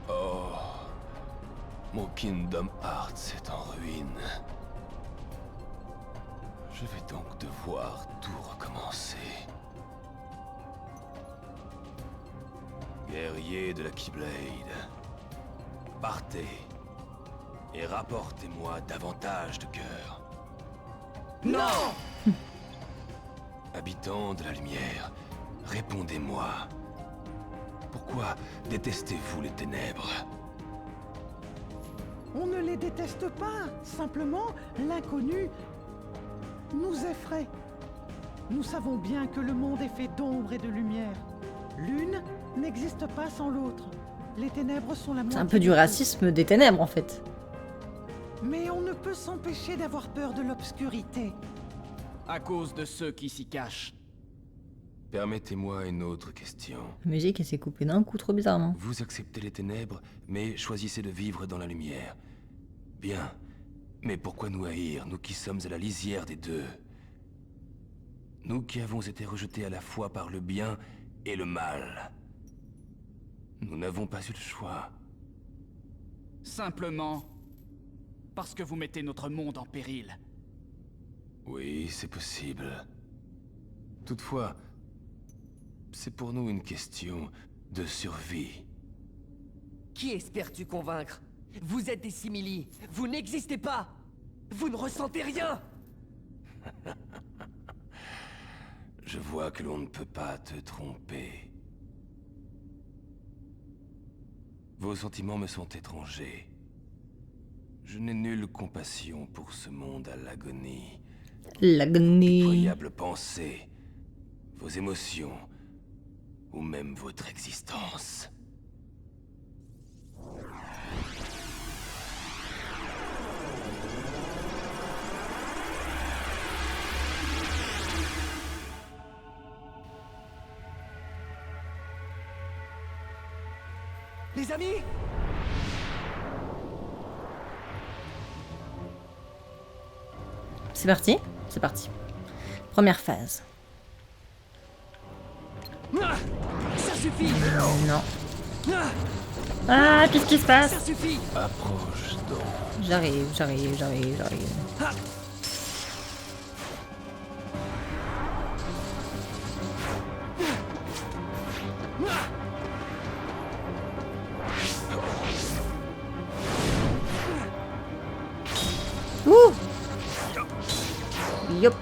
Oh, mon Kingdom Hearts est en ruine. Je vais donc devoir tout recommencer. Guerrier de la Keyblade, partez et rapportez-moi davantage de cœur. Non! Habitants de la lumière, répondez-moi. Pourquoi détestez-vous les ténèbres? On ne les déteste pas. Simplement, l'inconnu nous effraie. Nous savons bien que le monde est fait d'ombre et de lumière. L'une n'existe pas sans l'autre. Les ténèbres sont la moitié. C'est un peu du racisme des ténèbres en fait. Mais on ne peut s'empêcher d'avoir peur de l'obscurité. À cause de ceux qui s'y cachent. Permettez-moi une autre question. La musique elle s'est coupée d'un coup trop bizarrement. Vous acceptez les ténèbres, mais choisissez de vivre dans la lumière. Bien. Mais pourquoi nous haïr, nous qui sommes à la lisière des deux? Nous qui avons été rejetés à la fois par le bien et le mal. Nous n'avons pas eu le choix. Simplement parce que vous mettez notre monde en péril. Oui, c'est possible. Toutefois, c'est pour nous une question de survie. Qui espères-tu convaincre? Vous êtes des simili. Vous n'existez pas. Vous ne ressentez rien. Je vois que l'on ne peut pas te tromper. Vos sentiments me sont étrangers. Je n'ai nulle compassion pour ce monde à l'agonie. L'agonie. Effroyable pensée, vos émotions, ou même votre existence. Les amis? C'est parti? C'est parti. Première phase. Ça suffit! Non. Ah, qu'est-ce qui se passe? Ça suffit! Approche donc. J'arrive. Ouh! Yop.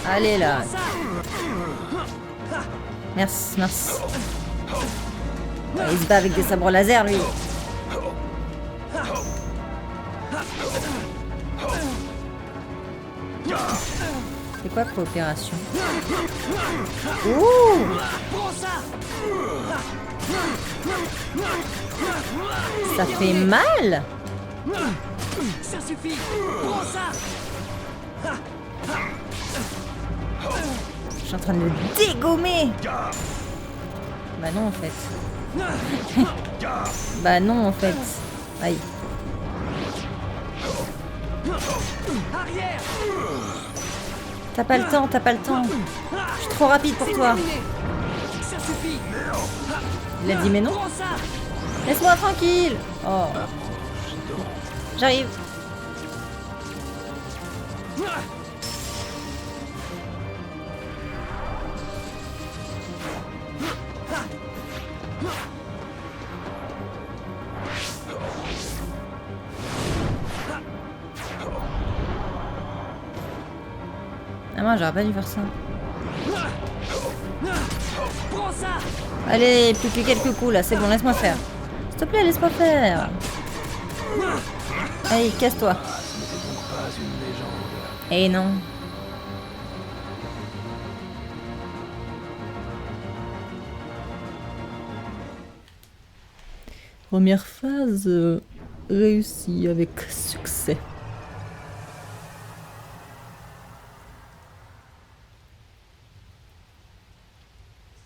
Allez là. Merci. Ouais, il se bat avec des sabres laser lui. C'est quoi coopération? Ouh! Ça fait mal? Ça suffit! Prends ça! Je suis en train de le dégommer! Bah non en fait. Bah non en fait. Aïe. T'as pas le temps. Je suis trop rapide pour toi. Ça suffit! Il a dit mais non. Laisse-moi tranquille. Oh. J'arrive. Ah moi j'aurais pas dû faire ça. Allez, plus que quelques coups là, c'est bon, laisse-moi faire. S'il te plaît, laisse-moi faire. Allez, casse-toi. Eh non. Première phase réussie avec succès.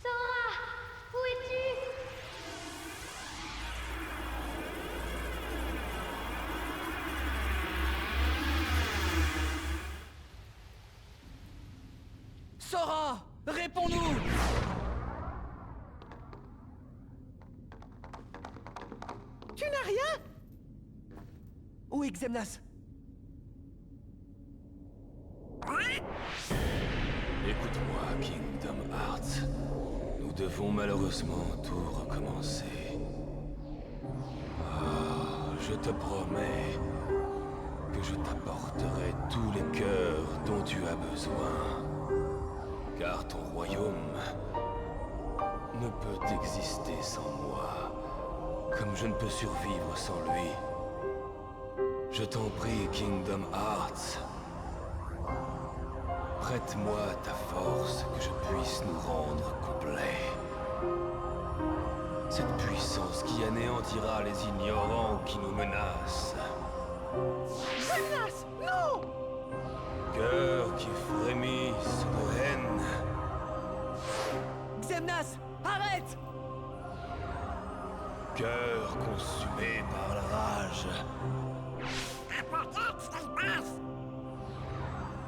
Sora, où es-tu? Sora, réponds-nous! Tu n'as rien? Où est Xemnas? Écoute-moi, Kingdom Hearts. Nous devons malheureusement tout recommencer. Ah, je te promets que je t'apporterai tous les cœurs dont tu as besoin. Car ton royaume ne peut exister sans moi, comme je ne peux survivre sans lui. Je t'en prie, Kingdom Hearts. Prête-moi ta force, que je puisse nous rendre complets. Cette puissance qui anéantira les ignorants qui nous menacent. Xemnas, non! Cœur qui frémissent de haine. Xemnas, arrête! Cœur consumé par la rage.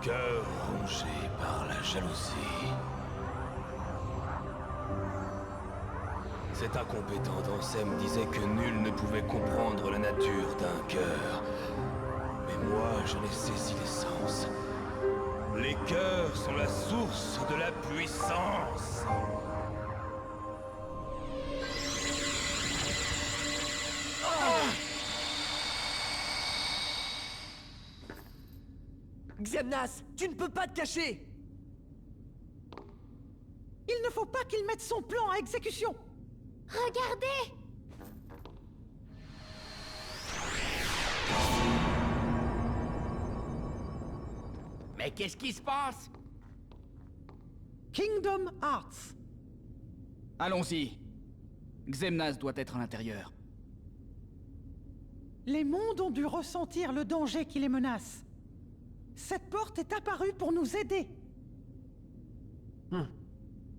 Cœur rongé par la jalousie. Cet incompétent Ansem disait que nul ne pouvait comprendre la nature d'un cœur. Mais moi, je n'ai saisi l'essence. Les cœurs sont la source de la puissance. Xemnas, tu ne peux pas te cacher! Il ne faut pas qu'il mette son plan à exécution. Regardez! Mais qu'est-ce qui se passe? Kingdom Hearts. Allons-y. Xemnas doit être à l'intérieur. Les mondes ont dû ressentir le danger qui les menace. Cette porte est apparue pour nous aider.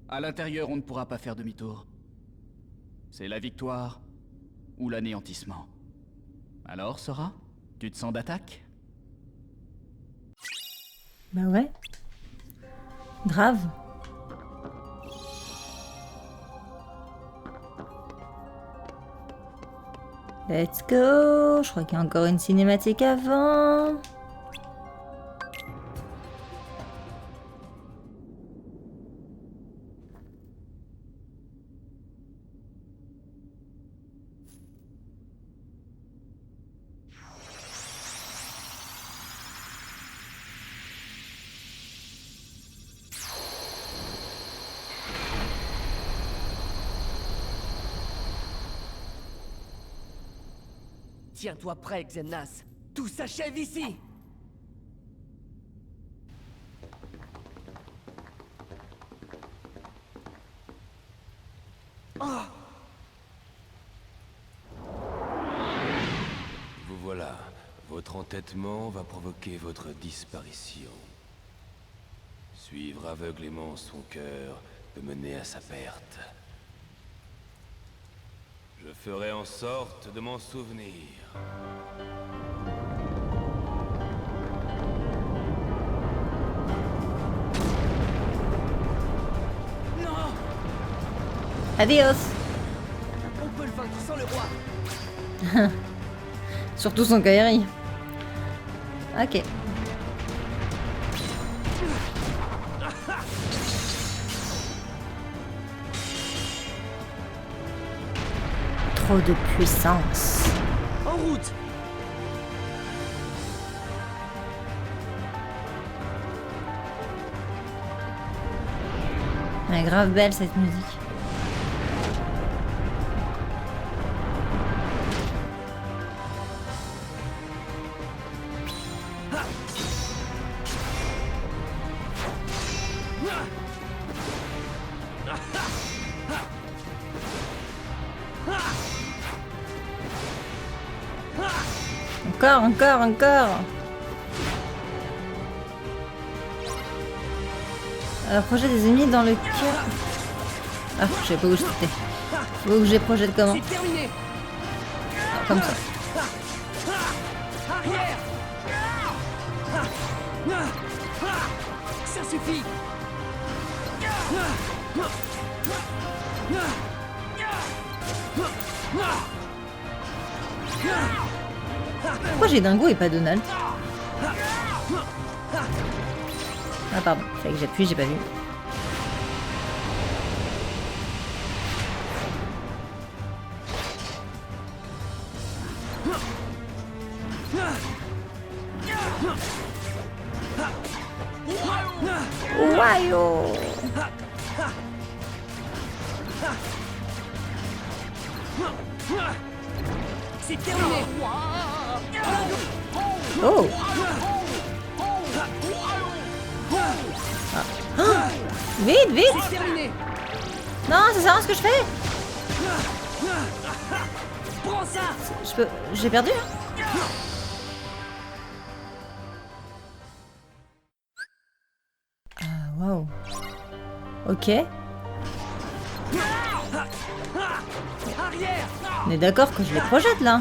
À l'intérieur, on ne pourra pas faire demi-tour. C'est la victoire ou l'anéantissement. Alors, Sora, tu te sens d'attaque? Bah ouais. Grave. Let's go. Je crois qu'il y a encore une cinématique avant. Tiens-toi prêt, Xemnas. Tout s'achève ici. Oh! Vous voilà. Votre entêtement va provoquer votre disparition. Suivre aveuglément son cœur peut mener à sa perte. Je ferai en sorte de m'en souvenir. Non! Adios. On peut le vaincre sans le roi. Surtout son Kairi. Ok. Trop de puissance. En route! Elle est grave belle cette musique. Encore, encore, encore. Projet des ennemis dans le cœur. Ah, je sais pas où j'étais. Faut que je les projette comment? C'est terminé. Ah, comme ça. Arrière. Ça suffit. Pourquoi j'ai Dingo et pas Donald? Ah pardon, fallait que j'appuie, j'ai pas vu. Waouh! C'est terminé. Oh! Ah. Vite, vite! C'est terminé. Non, c'est ça ce que je fais? Prends ça. Je peux... J'ai perdu, hein? Waouh. Ok. On est d'accord que je les projette là.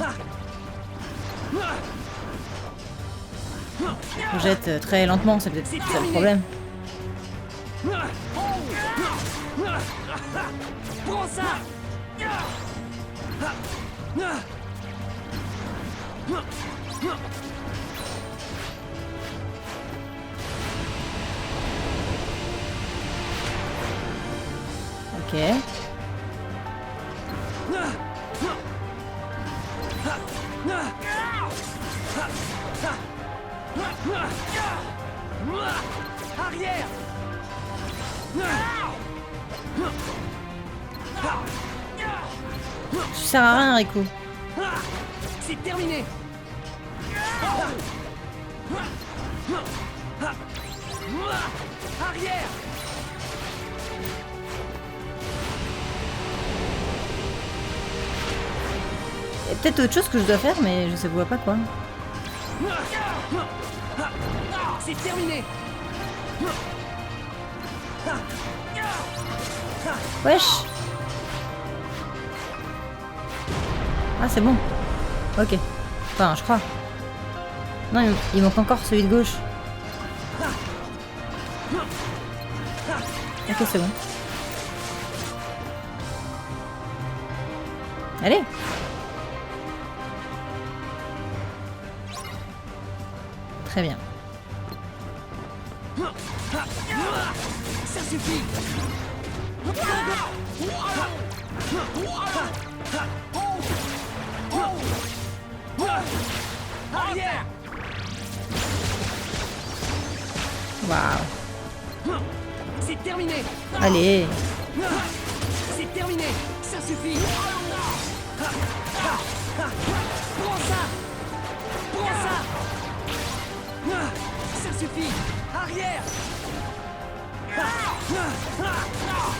Je projette très lentement, c'est peut-être ça le problème. Prends ça. Ok. Arrière. Tu sers à rien, Riku. C'est terminé. Arrière. Il y a peut-être autre chose que je dois faire, mais je sais vois pas quoi. C'est terminé. Wesh. Ah, c'est bon. Ok. Enfin, je crois. Non, il manque encore celui de gauche. Ok, c'est bon. Allez. Très bien. Ça suffit. Arrière. Waouh. C'est terminé. Allez. C'est terminé. Ça suffit. Prends ça. Prends ça. Ça suffit. Arrière.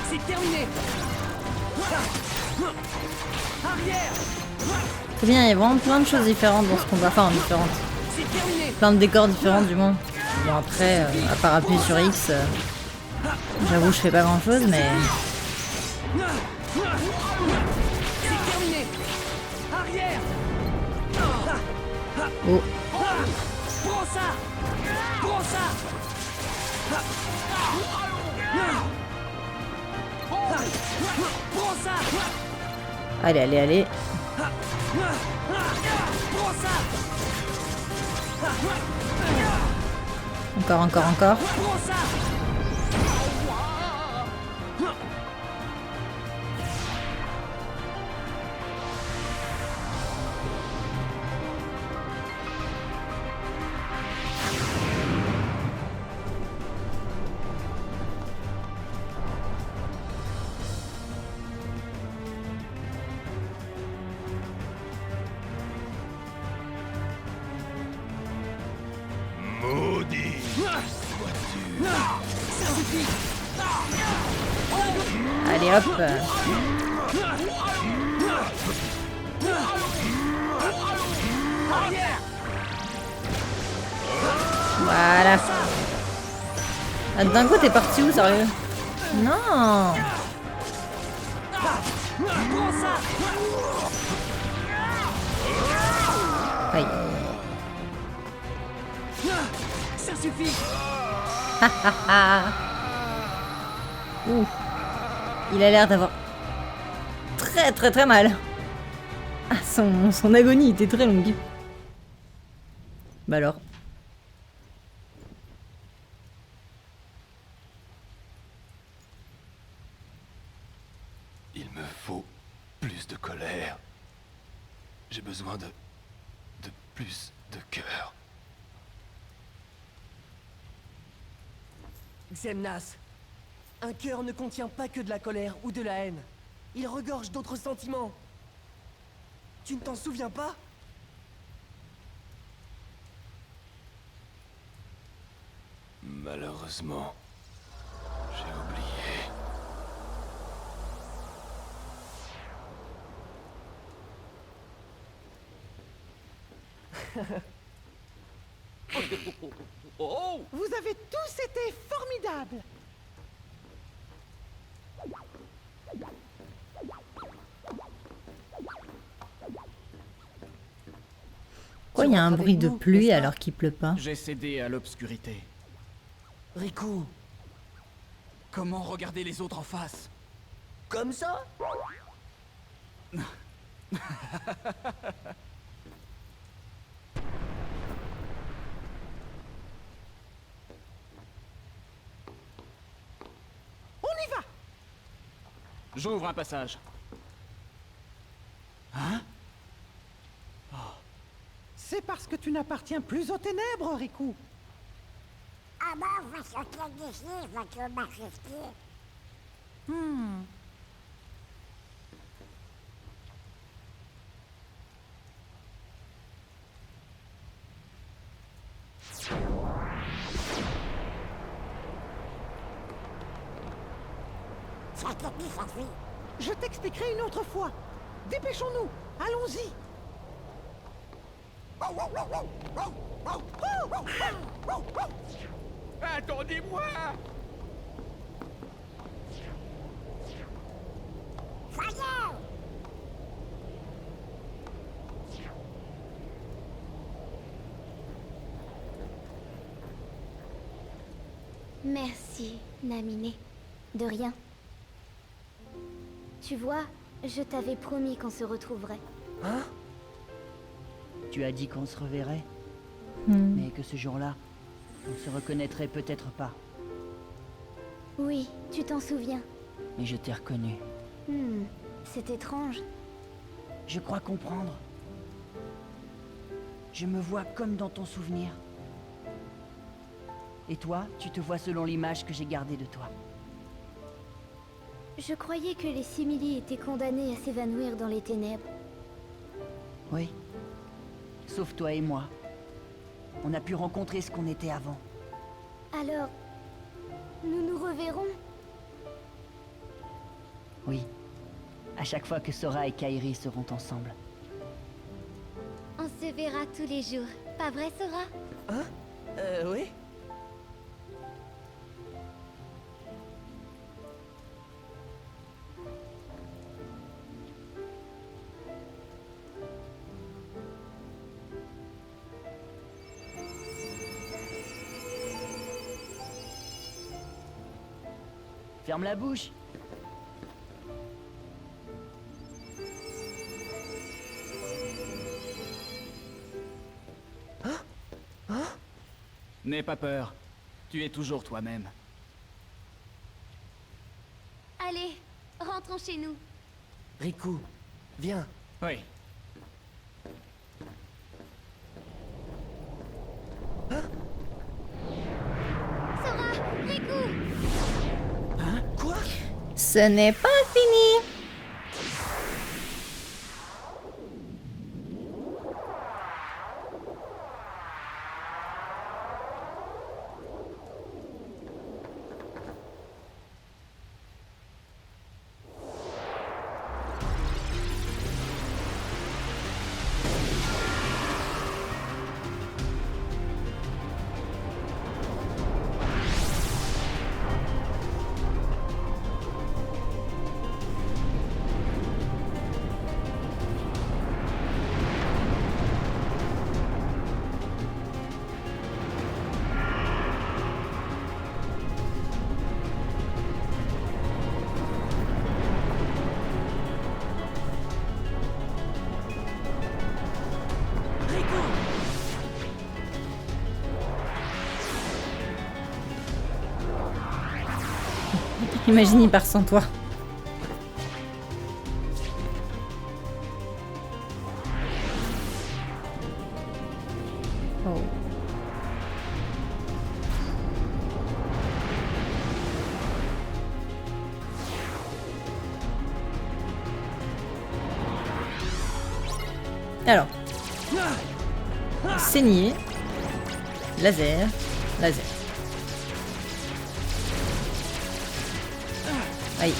C'est terminé. Arrière. C'est bien, il y a vraiment plein de choses différentes dans ce combat. Enfin, différentes. C'est terminé. Plein de décors différents, du moins. Bon, après, à part appuyer sur X, j'avoue, je fais pas grand chose, mais. C'est terminé. Arrière. Oh. Prends ça. Prends ça. Prends ça. Allez, allez, allez. Prends ça. Encore, encore, encore. Prends ça. Maudit. Ça suffit. Allez, hop. Arrière. Voilà. Ah, d'un coup, t'es parti où, sérieux? Non. Aïe. Ça suffit. Ouh. Il a l'air d'avoir très mal. Ah, son agonie était très longue. Bah alors. Il me faut plus de colère. J'ai besoin de plus de cœur. Xemnas, un cœur ne contient pas que de la colère ou de la haine. Il regorge d'autres sentiments. Tu ne t'en souviens pas? Malheureusement, j'ai oublié. Vous avez tous été formidables. Pourquoi il y a un bruit de pluie alors qu'il pleut pas? J'ai cédé à l'obscurité. Riku, Comment regarder les autres en face? comme ça? On y va. J'ouvre un passage. Hein? C'est parce que tu n'appartiens plus aux ténèbres, Riku. Alors, va sortir d'ici, votre majesté. Je t'expliquerai une autre fois. Dépêchons-nous. Allons-y. Attendez-moi! Merci, Naminé. De rien. Tu vois, je t'avais promis qu'on se retrouverait. Hein? Tu as dit qu'on se reverrait, mais que ce jour-là, on se reconnaîtrait peut-être pas. Oui, tu t'en souviens. Mais je t'ai reconnu. C'est étrange. Je crois comprendre. Je me vois comme dans ton souvenir. Et toi, tu te vois selon l'image que j'ai gardée de toi. Je croyais que les simili étaient condamnés à s'évanouir dans les ténèbres. Oui. Sauf toi et moi. On a pu rencontrer ce qu'on était avant. Alors, nous nous reverrons? Oui. À chaque fois que Sora et Kairi seront ensemble. On se verra tous les jours. Pas vrai, Sora? Hein? Oui? Ferme la bouche. N'aie pas peur. Tu es toujours toi-même. Allez, rentrons chez nous. Riku, viens. Oui. Sora, Riku! Hein? Quoi? Ce n'est pas fini. Imagine, il part sans toi. Oh. Alors. Saigner. Laser. Laser. Aïe.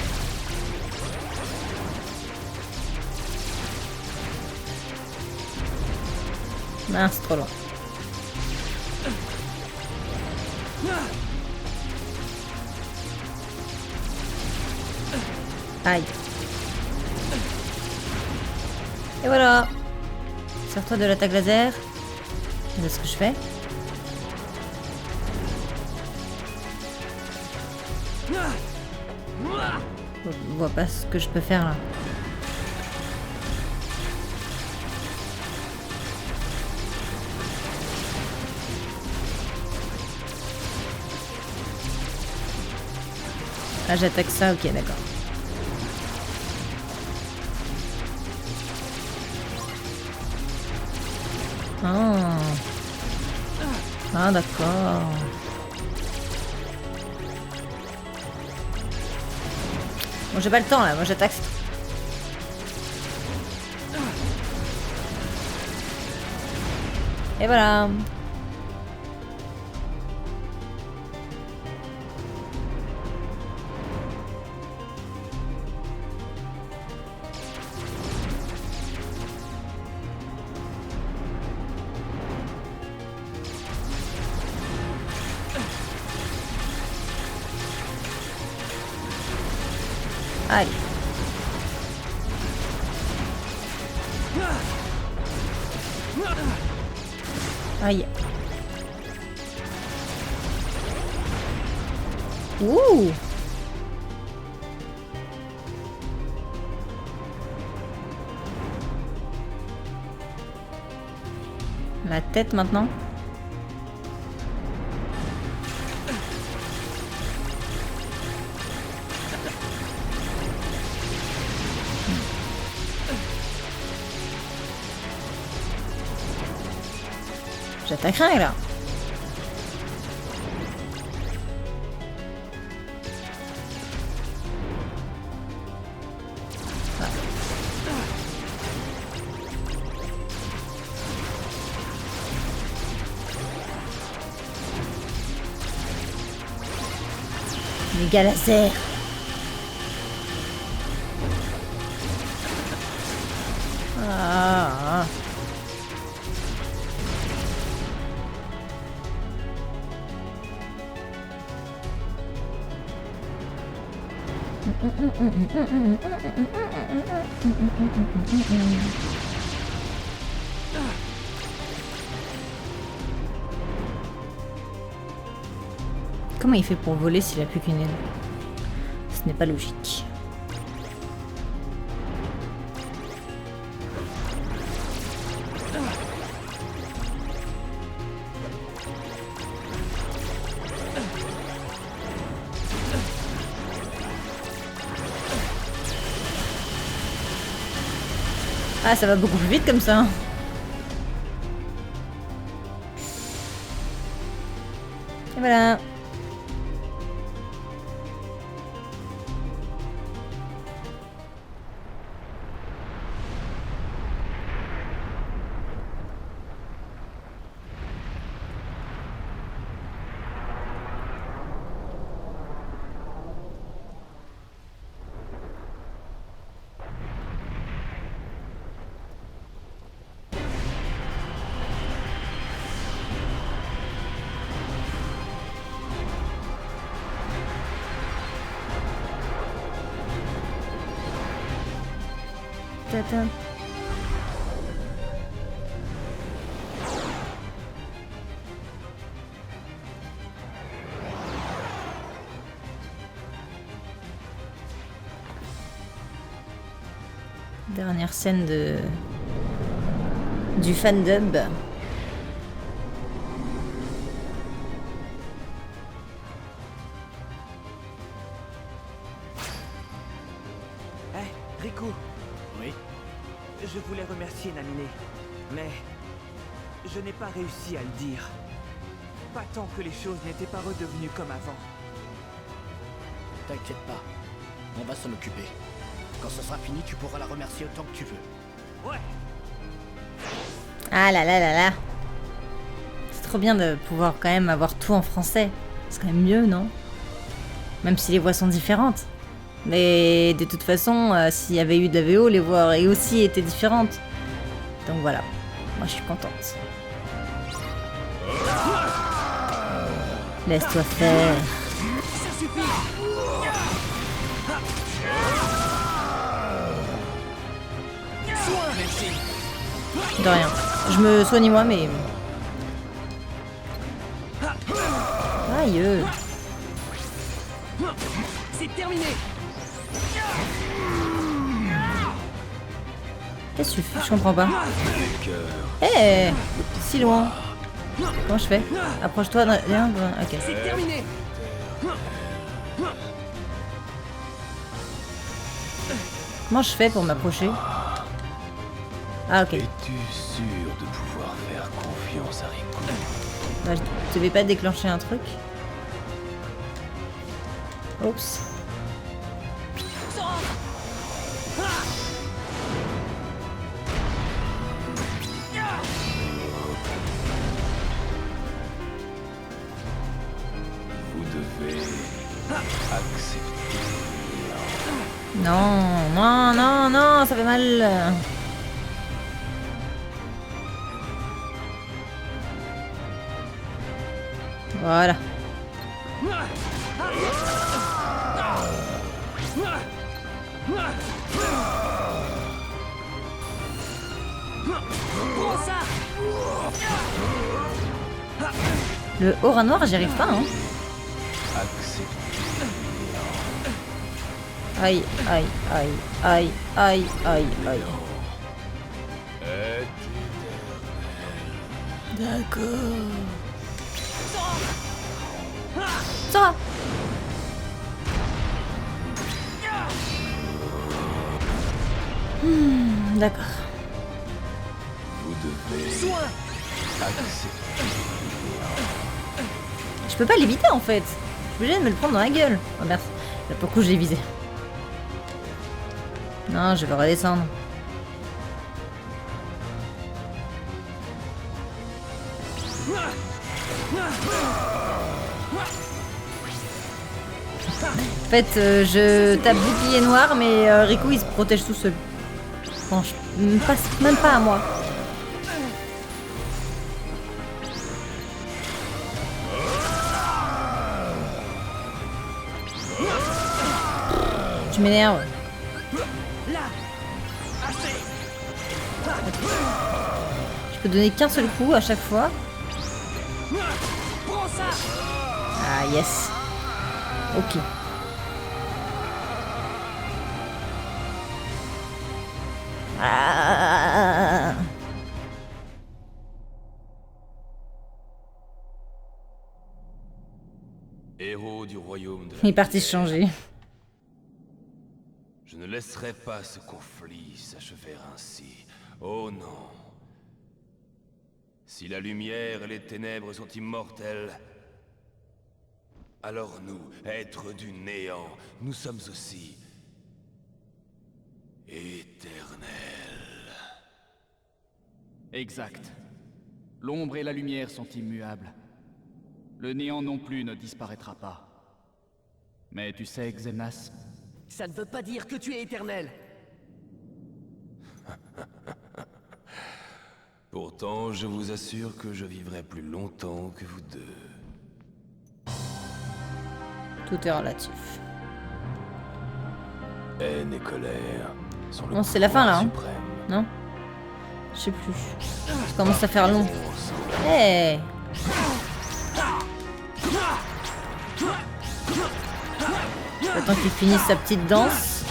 Mince, trop long. Aïe. Et voilà. Sors-toi de l'attaque laser. C'est ce que je fais. Je vois pas ce que je peux faire là. Ah, j'attaque ça, ok, d'accord. Ah, ah d'accord. Bon, j'ai pas le temps là, moi j'attaque. Et voilà. Allez. Aïe. Ouh. La tête maintenant. J'attaquerai là. Ah. Les gars laser. Ah. Comment il fait pour voler s'il a plus qu'une aile? Ce n'est pas logique. Ah, ça va beaucoup plus vite comme ça. Et voilà. Tata. Dernière scène du fandub. Riku. Oui. Je voulais remercier Naminé, mais je n'ai pas réussi à le dire. Pas tant que les choses n'étaient pas redevenues comme avant. T'inquiète pas, on va s'en occuper. Quand ce sera fini, tu pourras la remercier autant que tu veux. Ouais. Ah là là là là. C'est trop bien de pouvoir quand même avoir tout en français. C'est quand même mieux, non? Même si les voix sont différentes. Mais de toute façon, s'il y avait eu de la VO, les voix auraient aussi été différentes. Donc voilà, moi je suis contente. Laisse-toi faire. Ça suffit. De rien. Je me soigne moi, mais... Aïe. C'est terminé. Qu'est-ce que tu fais? Je comprends pas. Eh, si loin. Comment je fais? Approche-toi d'un... Ok. C'est terminé. Comment je fais pour m'approcher? Ah ok. Es-tu sûr de pouvoir faire confiance à Riku? Bah, je devais pas déclencher un truc. Oups. Vous devez accepter. Non, non, non, non, ça fait mal. Voilà. Le aura noir, j'y arrive pas, hein. Aïe, aïe, aïe, aïe, aïe, aïe, aïe. D'accord. Ça. D'accord. Vous devez accepter. Je peux pas l'éviter en fait. Je suis obligée de me le prendre dans la gueule. Oh merde. Là pour le coup je l'ai visé. Non, je vais redescendre. En fait, je tape bouclier noir, mais Riku il se protège tout seul. Franchement, même pas à moi. Tu m'énerves. Je peux donner qu'un seul coup à chaque fois. Ah yes. Ok. Ah. Héros du royaume de la Il est parti se changer. Je ne laisserai pas ce conflit s'achever ainsi. Oh non. Si la lumière et les ténèbres sont immortelles, alors nous, êtres du néant, nous sommes aussi éternels. Exact. L'ombre et la lumière sont immuables. Le néant non plus ne disparaîtra pas. Mais tu sais, Xemnas, Ça ne veut pas dire que tu es éternel. Pourtant, je vous assure que je vivrai plus longtemps que vous deux. Tout est relatif. Haine et colère sont le Bon, c'est la fin là, hein. suprême. Non? Je sais plus. Ça commence à faire long. Hey. J'attends qu'il finisse sa petite danse.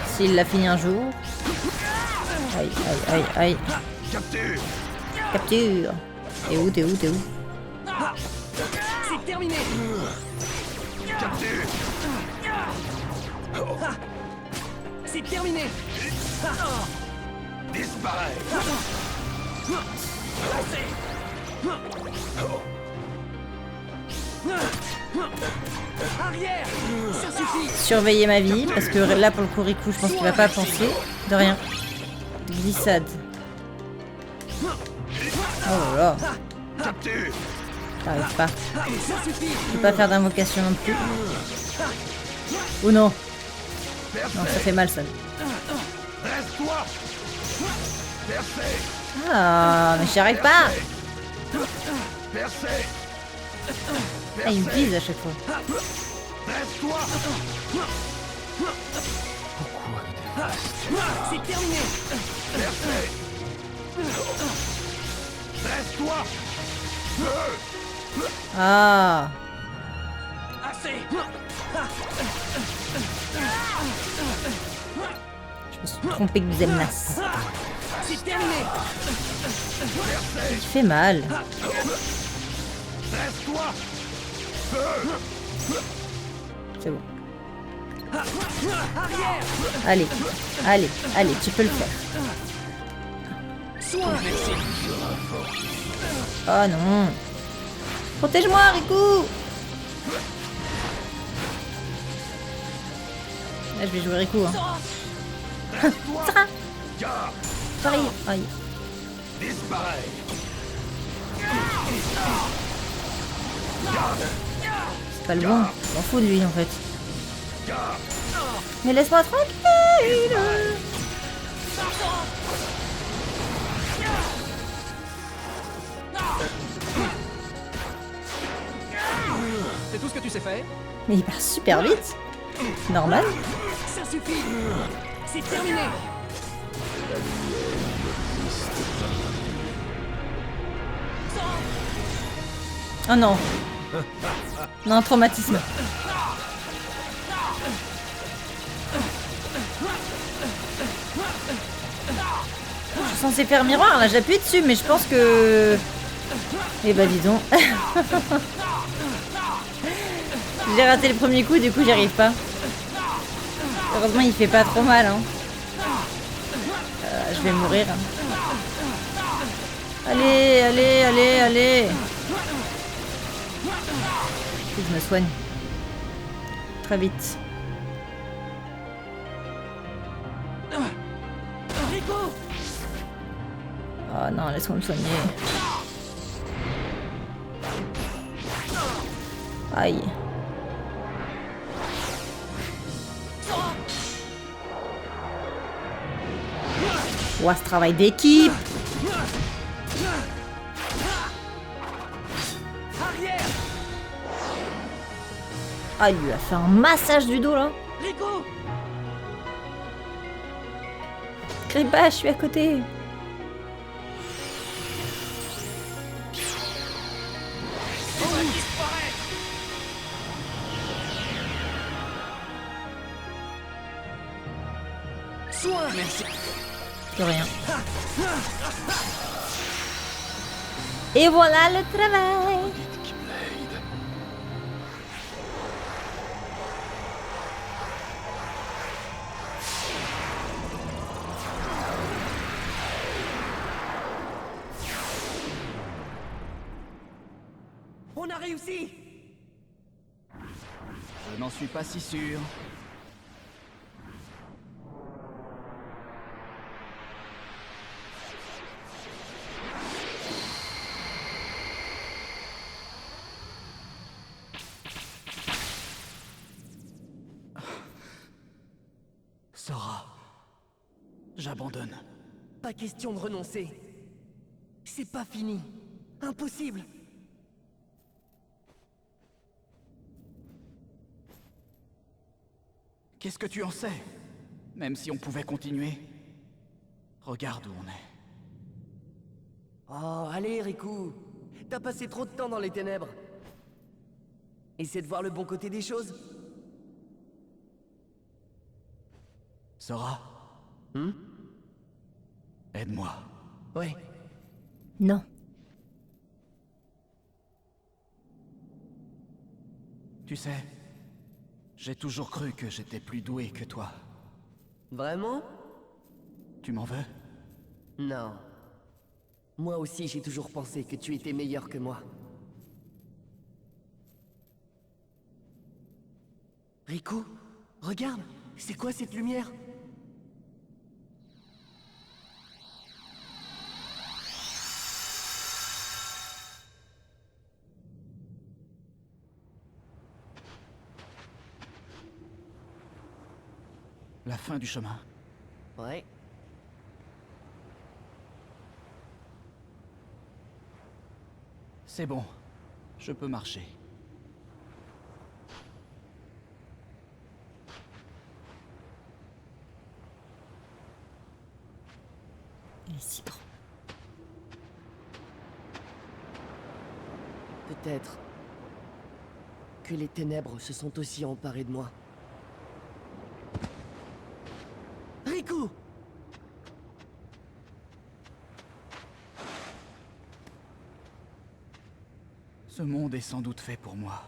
S'il l'a fini un jour. Aïe, aïe, aïe, aïe. Capture. Capture. T'es où, t'es où, t'es où? C'est terminé. Capture. C'est terminé. Disparais. Arrière. Ça suffit. Surveiller ma vie, parce que là, pour le coup, Riku, je pense qu'il va pas penser. De rien. Glissade. Oh là là. T'arrives pas. Je peux pas faire d'invocation non plus. Oh non. Non, ça fait mal, ça. Ah, mais j'y arrive pas. Ah, il me vise à chaque fois. C'est terminé. Ah. Assez. Je me suis trompé que vous êtes naze. C'est terminé. Il fait mal. C'est bon. Allez, allez, allez, tu peux le faire. Oh non. Protège-moi, Riku. Là, je vais jouer Riku. Hein. Sarah. Pareil. Aïe. C'est pas le bon. Je m'en fous de lui en fait. Mais laisse-moi tranquille. C'est tout ce que tu sais faire? Mais il part super vite. Normal. Ça suffit. C'est terminé. Oh non. Non, traumatisme. Je suis censée faire miroir, là j'appuie dessus, mais je pense que... Eh bah dis donc. J'ai raté le premier coup, du coup j'y arrive pas. Heureusement il fait pas trop mal. Hein. Je vais mourir. Allez, allez, allez, allez. Faut que je me soigne. Très vite. Oh non, laisse-moi me soigner. Aïe. Ouah, ce travail d'équipe. Ah, il lui a fait un massage du dos là. Gripa, je suis à côté. Merci. De rien. Et voilà le travail. On a réussi. Je n'en suis pas si sûr. Sora, j'abandonne. Pas question de renoncer. C'est pas fini. Impossible. Qu'est-ce que tu en sais? Même si on pouvait continuer. Regarde où on est. Oh, allez, Riku. T'as passé trop de temps dans les ténèbres. Essaie de voir le bon côté des choses. Sora. Aide-moi. Ouais. Non. Tu sais, j'ai toujours cru que j'étais plus doué que toi. Vraiment? Tu m'en veux? Non. Moi aussi, j'ai toujours pensé que tu étais meilleur que moi. Riku, regarde! C'est quoi cette lumière? La fin du chemin. Ouais. C'est bon. Je peux marcher. Il est si grand. Peut-être que les ténèbres se sont aussi emparées de moi. Riku! Ce monde est sans doute fait pour moi.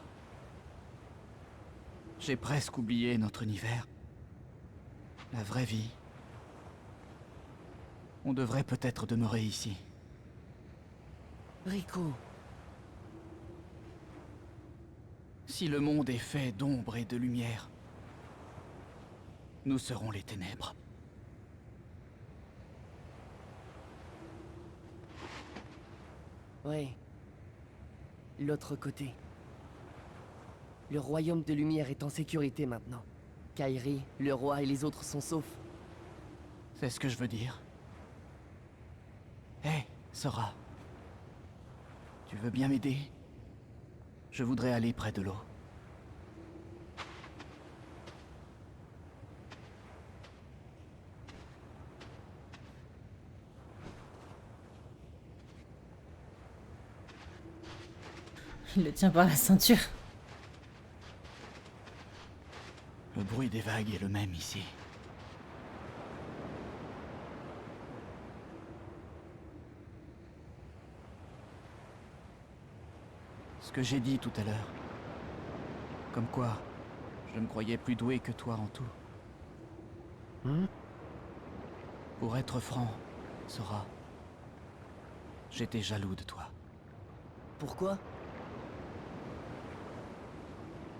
J'ai presque oublié notre univers. La vraie vie. On devrait peut-être demeurer ici. Riku. Si le monde est fait d'ombre et de lumière, nous serons les ténèbres. Ouais. L'autre côté. Le royaume de lumière est en sécurité maintenant. Kairi, le roi et les autres sont saufs. C'est ce que je veux dire. Hé, Sora. Tu veux bien m'aider? Je voudrais aller près de l'eau. Il le tient par la ceinture. Le bruit des vagues est le même ici. Ce que j'ai dit tout à l'heure. Comme quoi, je me croyais plus doué que toi en tout. Pour être franc, Sora, j'étais jaloux de toi. Pourquoi?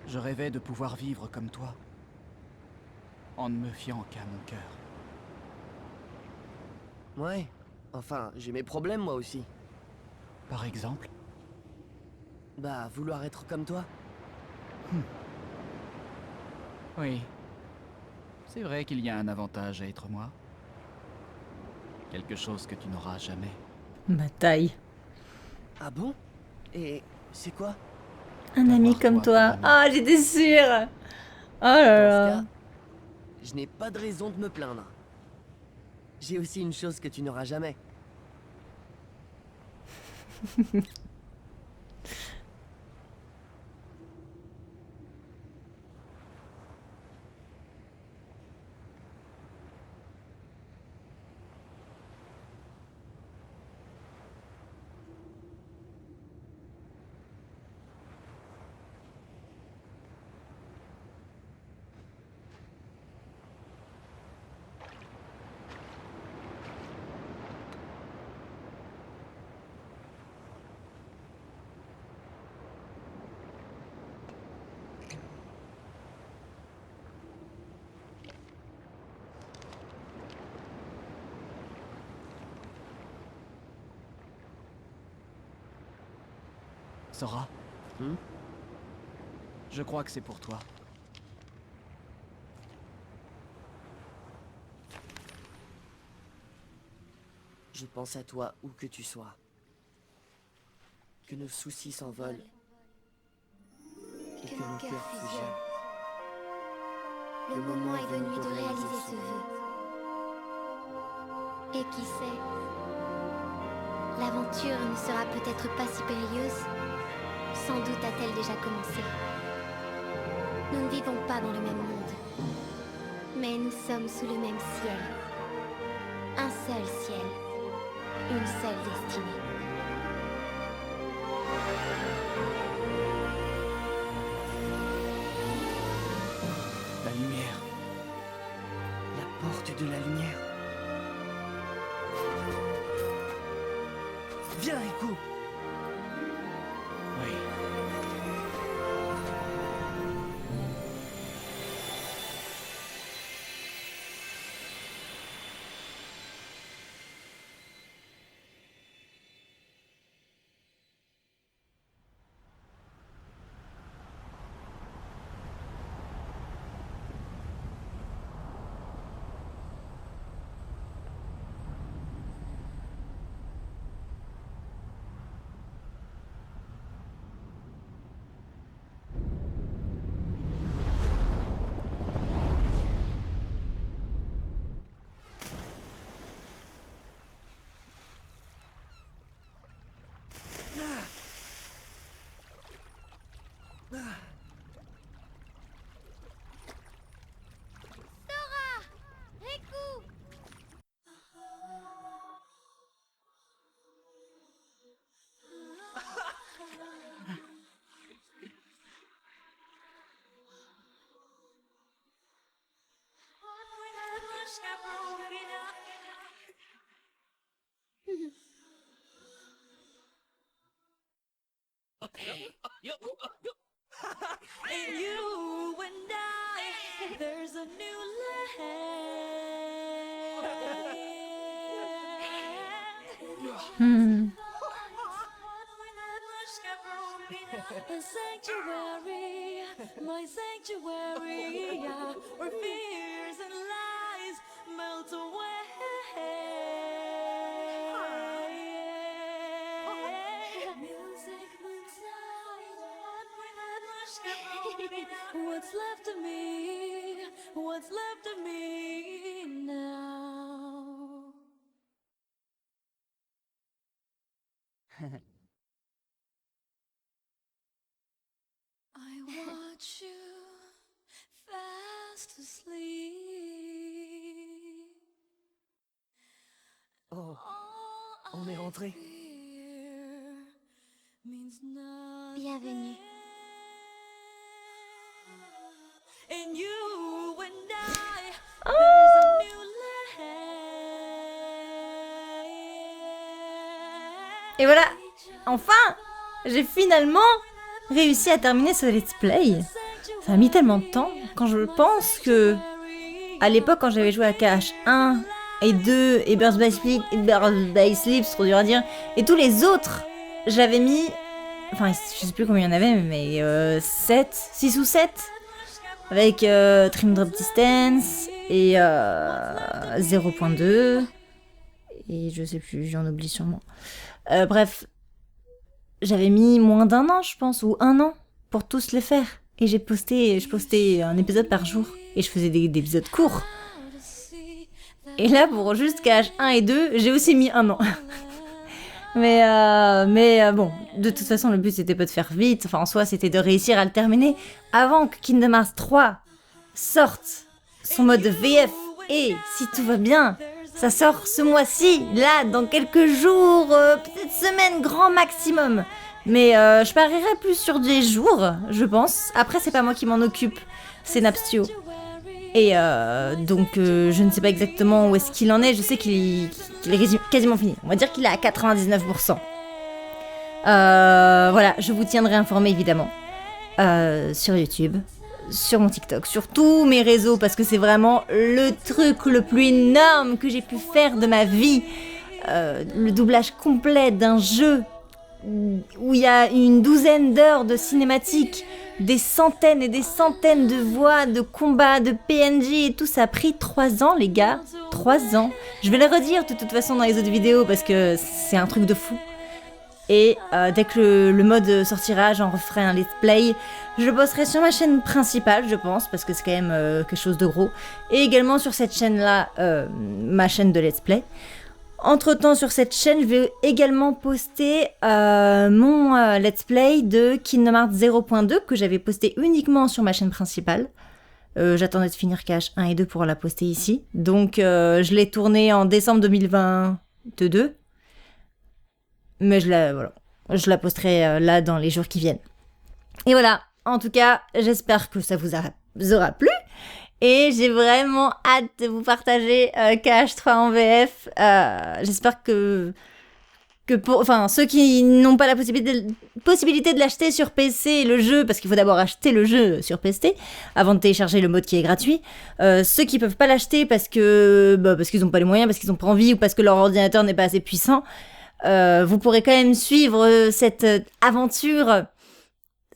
Je rêvais de pouvoir vivre comme toi, en ne me fiant qu'à mon cœur. Ouais. Enfin, j'ai mes problèmes moi aussi. Par exemple? Bah, vouloir être comme toi. Oui. C'est vrai qu'il y a un avantage à être moi. Quelque chose que tu n'auras jamais. Ma taille. Ah bon? Et c'est quoi? Un ami comme toi. Ah, j'étais sûre. Oh là là. Dans ce cas, je n'ai pas de raison de me plaindre. J'ai aussi une chose que tu n'auras jamais. Sora? Je crois que c'est pour toi. Je pense à toi où que tu sois. Que nos soucis s'envolent. Et que nos cœurs fusionnent. Le moment est venu de réaliser ce vœu. Et qui sait, l'aventure ne sera peut-être pas si périlleuse. Sans doute a-t-elle déjà commencé. Nous ne vivons pas dans le même monde. Mais nous sommes sous le même ciel. Un seul ciel. Une seule destinée. La lumière. La Porte de la lumière. Viens, Riku. Oui. In you and I, there's a new land. A sanctuary, my sanctuary, yeah, where fears and lies melt away. Music what's left of me? What's left of me now? I watch you fast asleep. Oh, on est rentré. Bienvenue. In you and I, there's a new Et voilà, enfin, j'ai finalement réussi à terminer ce let's play. Ça a mis tellement de temps quand je pense que à l'époque quand j'avais joué à KH1 et 2 et Birth by Sleep, c'est trop dur à dire, et tous les autres, j'avais mis, enfin je sais plus combien il y en avait, mais 6 ou 7 avec Trim Drop Distance et 0.2 et je sais plus, j'en oublie sûrement. Bref, j'avais mis moins d'1 an, je pense, ou 1 an pour tous les faire. Et je postais un épisode par jour. Et je faisais des épisodes courts. Et là, pour juste KH1 et 2, j'ai aussi mis 1 an. mais bon, de toute façon, le but, c'était pas de faire vite. Enfin, en soi, c'était de réussir à le terminer avant que Kingdom Hearts 3 sorte son mode VF. Et, si tout va bien, ça sort ce mois-ci, là, dans quelques jours, peut-être semaines, grand maximum. Mais je parierais plus sur des jours, je pense. Après, c'est pas moi qui m'en occupe, c'est Napstio. Et donc, je ne sais pas exactement où est-ce qu'il en est. Je sais qu'il est quasiment fini. On va dire qu'il est à 99%. Voilà, je vous tiendrai informé, évidemment. Sur YouTube, sur mon TikTok, sur tous mes réseaux, parce que c'est vraiment le truc le plus énorme que j'ai pu faire de ma vie. Le doublage complet d'un jeu où il y a une douzaine d'heures de cinématiques, des centaines et des centaines de voix, de combats, de PNJ et tout, ça a pris 3 ans, les gars. 3 ans. Je vais le redire de toute façon dans les autres vidéos parce que c'est un truc de fou. Et dès que le mode sortira, j'en referai un let's play. Je le posterai sur ma chaîne principale, je pense, parce que c'est quand même quelque chose de gros. Et également sur cette chaîne-là, ma chaîne de let's play. Entre-temps, sur cette chaîne, je vais également poster mon let's play de Kingdom Hearts 0.2 que j'avais posté uniquement sur ma chaîne principale. J'attendais de finir KH1 et 2 pour la poster ici. Donc, je l'ai tourné en décembre 2022. Mais je la posterai là dans les jours qui viennent. Et voilà, en tout cas, j'espère que ça vous aura plu. Et j'ai vraiment hâte de vous partager KH3 en VF. J'espère que enfin, ceux qui n'ont pas la possibilité de l'acheter sur PC, le jeu, parce qu'il faut d'abord acheter le jeu sur PC avant de télécharger le mode qui est gratuit. Ceux qui peuvent pas l'acheter parce qu'ils n'ont pas les moyens, parce qu'ils n'ont pas envie ou parce que leur ordinateur n'est pas assez puissant, vous pourrez quand même suivre cette aventure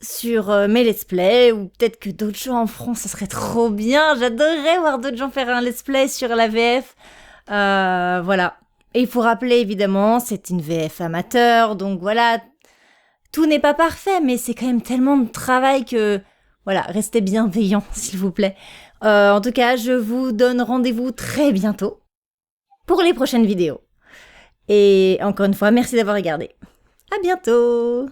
sur mes let's play, ou peut-être que d'autres gens en feront, ça serait trop bien. J'adorerais voir d'autres gens faire un let's play sur la VF. Voilà. Et il faut rappeler, évidemment, c'est une VF amateur, donc voilà, tout n'est pas parfait, mais c'est quand même tellement de travail que, voilà, restez bienveillants, s'il vous plaît. En tout cas, je vous donne rendez-vous très bientôt pour les prochaines vidéos. Et encore une fois, merci d'avoir regardé. À bientôt!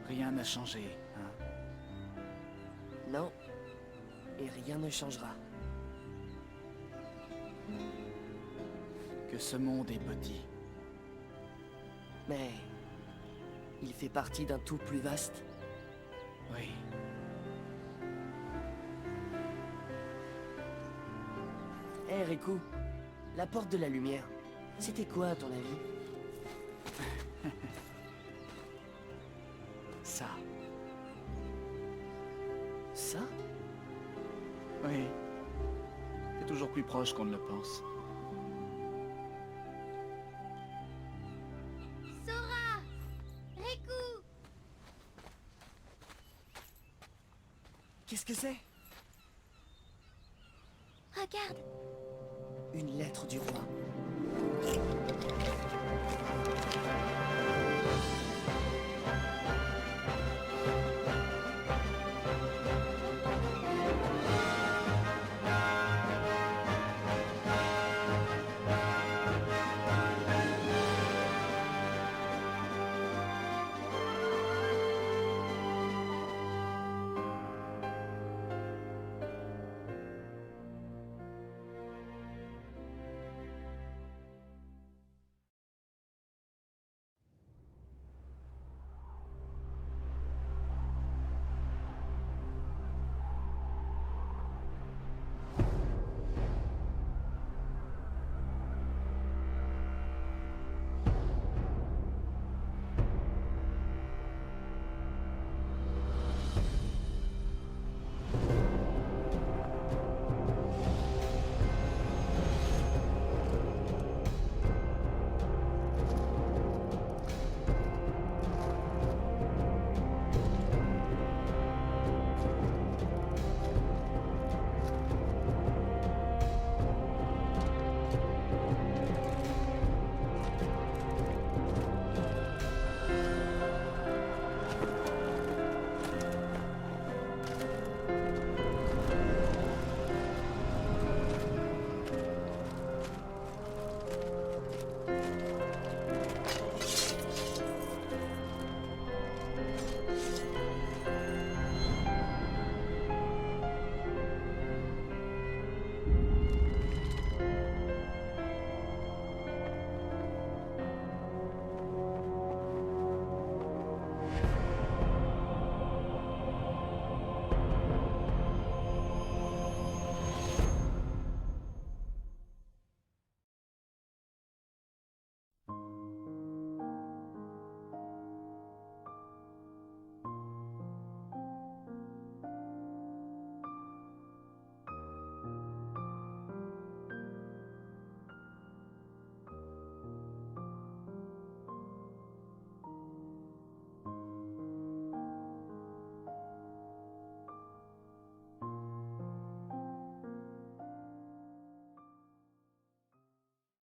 Rien n'a changé, hein. Non. Et rien ne changera. Que ce monde est petit. Mais... il fait partie d'un tout plus vaste. Oui. Hé, Riku, la porte de la lumière, c'était quoi à ton avis? Ça. Ça? Oui. C'est toujours plus proche qu'on ne le pense. Sora! Riku! Qu'est-ce que c'est? Regarde! Une lettre du roi.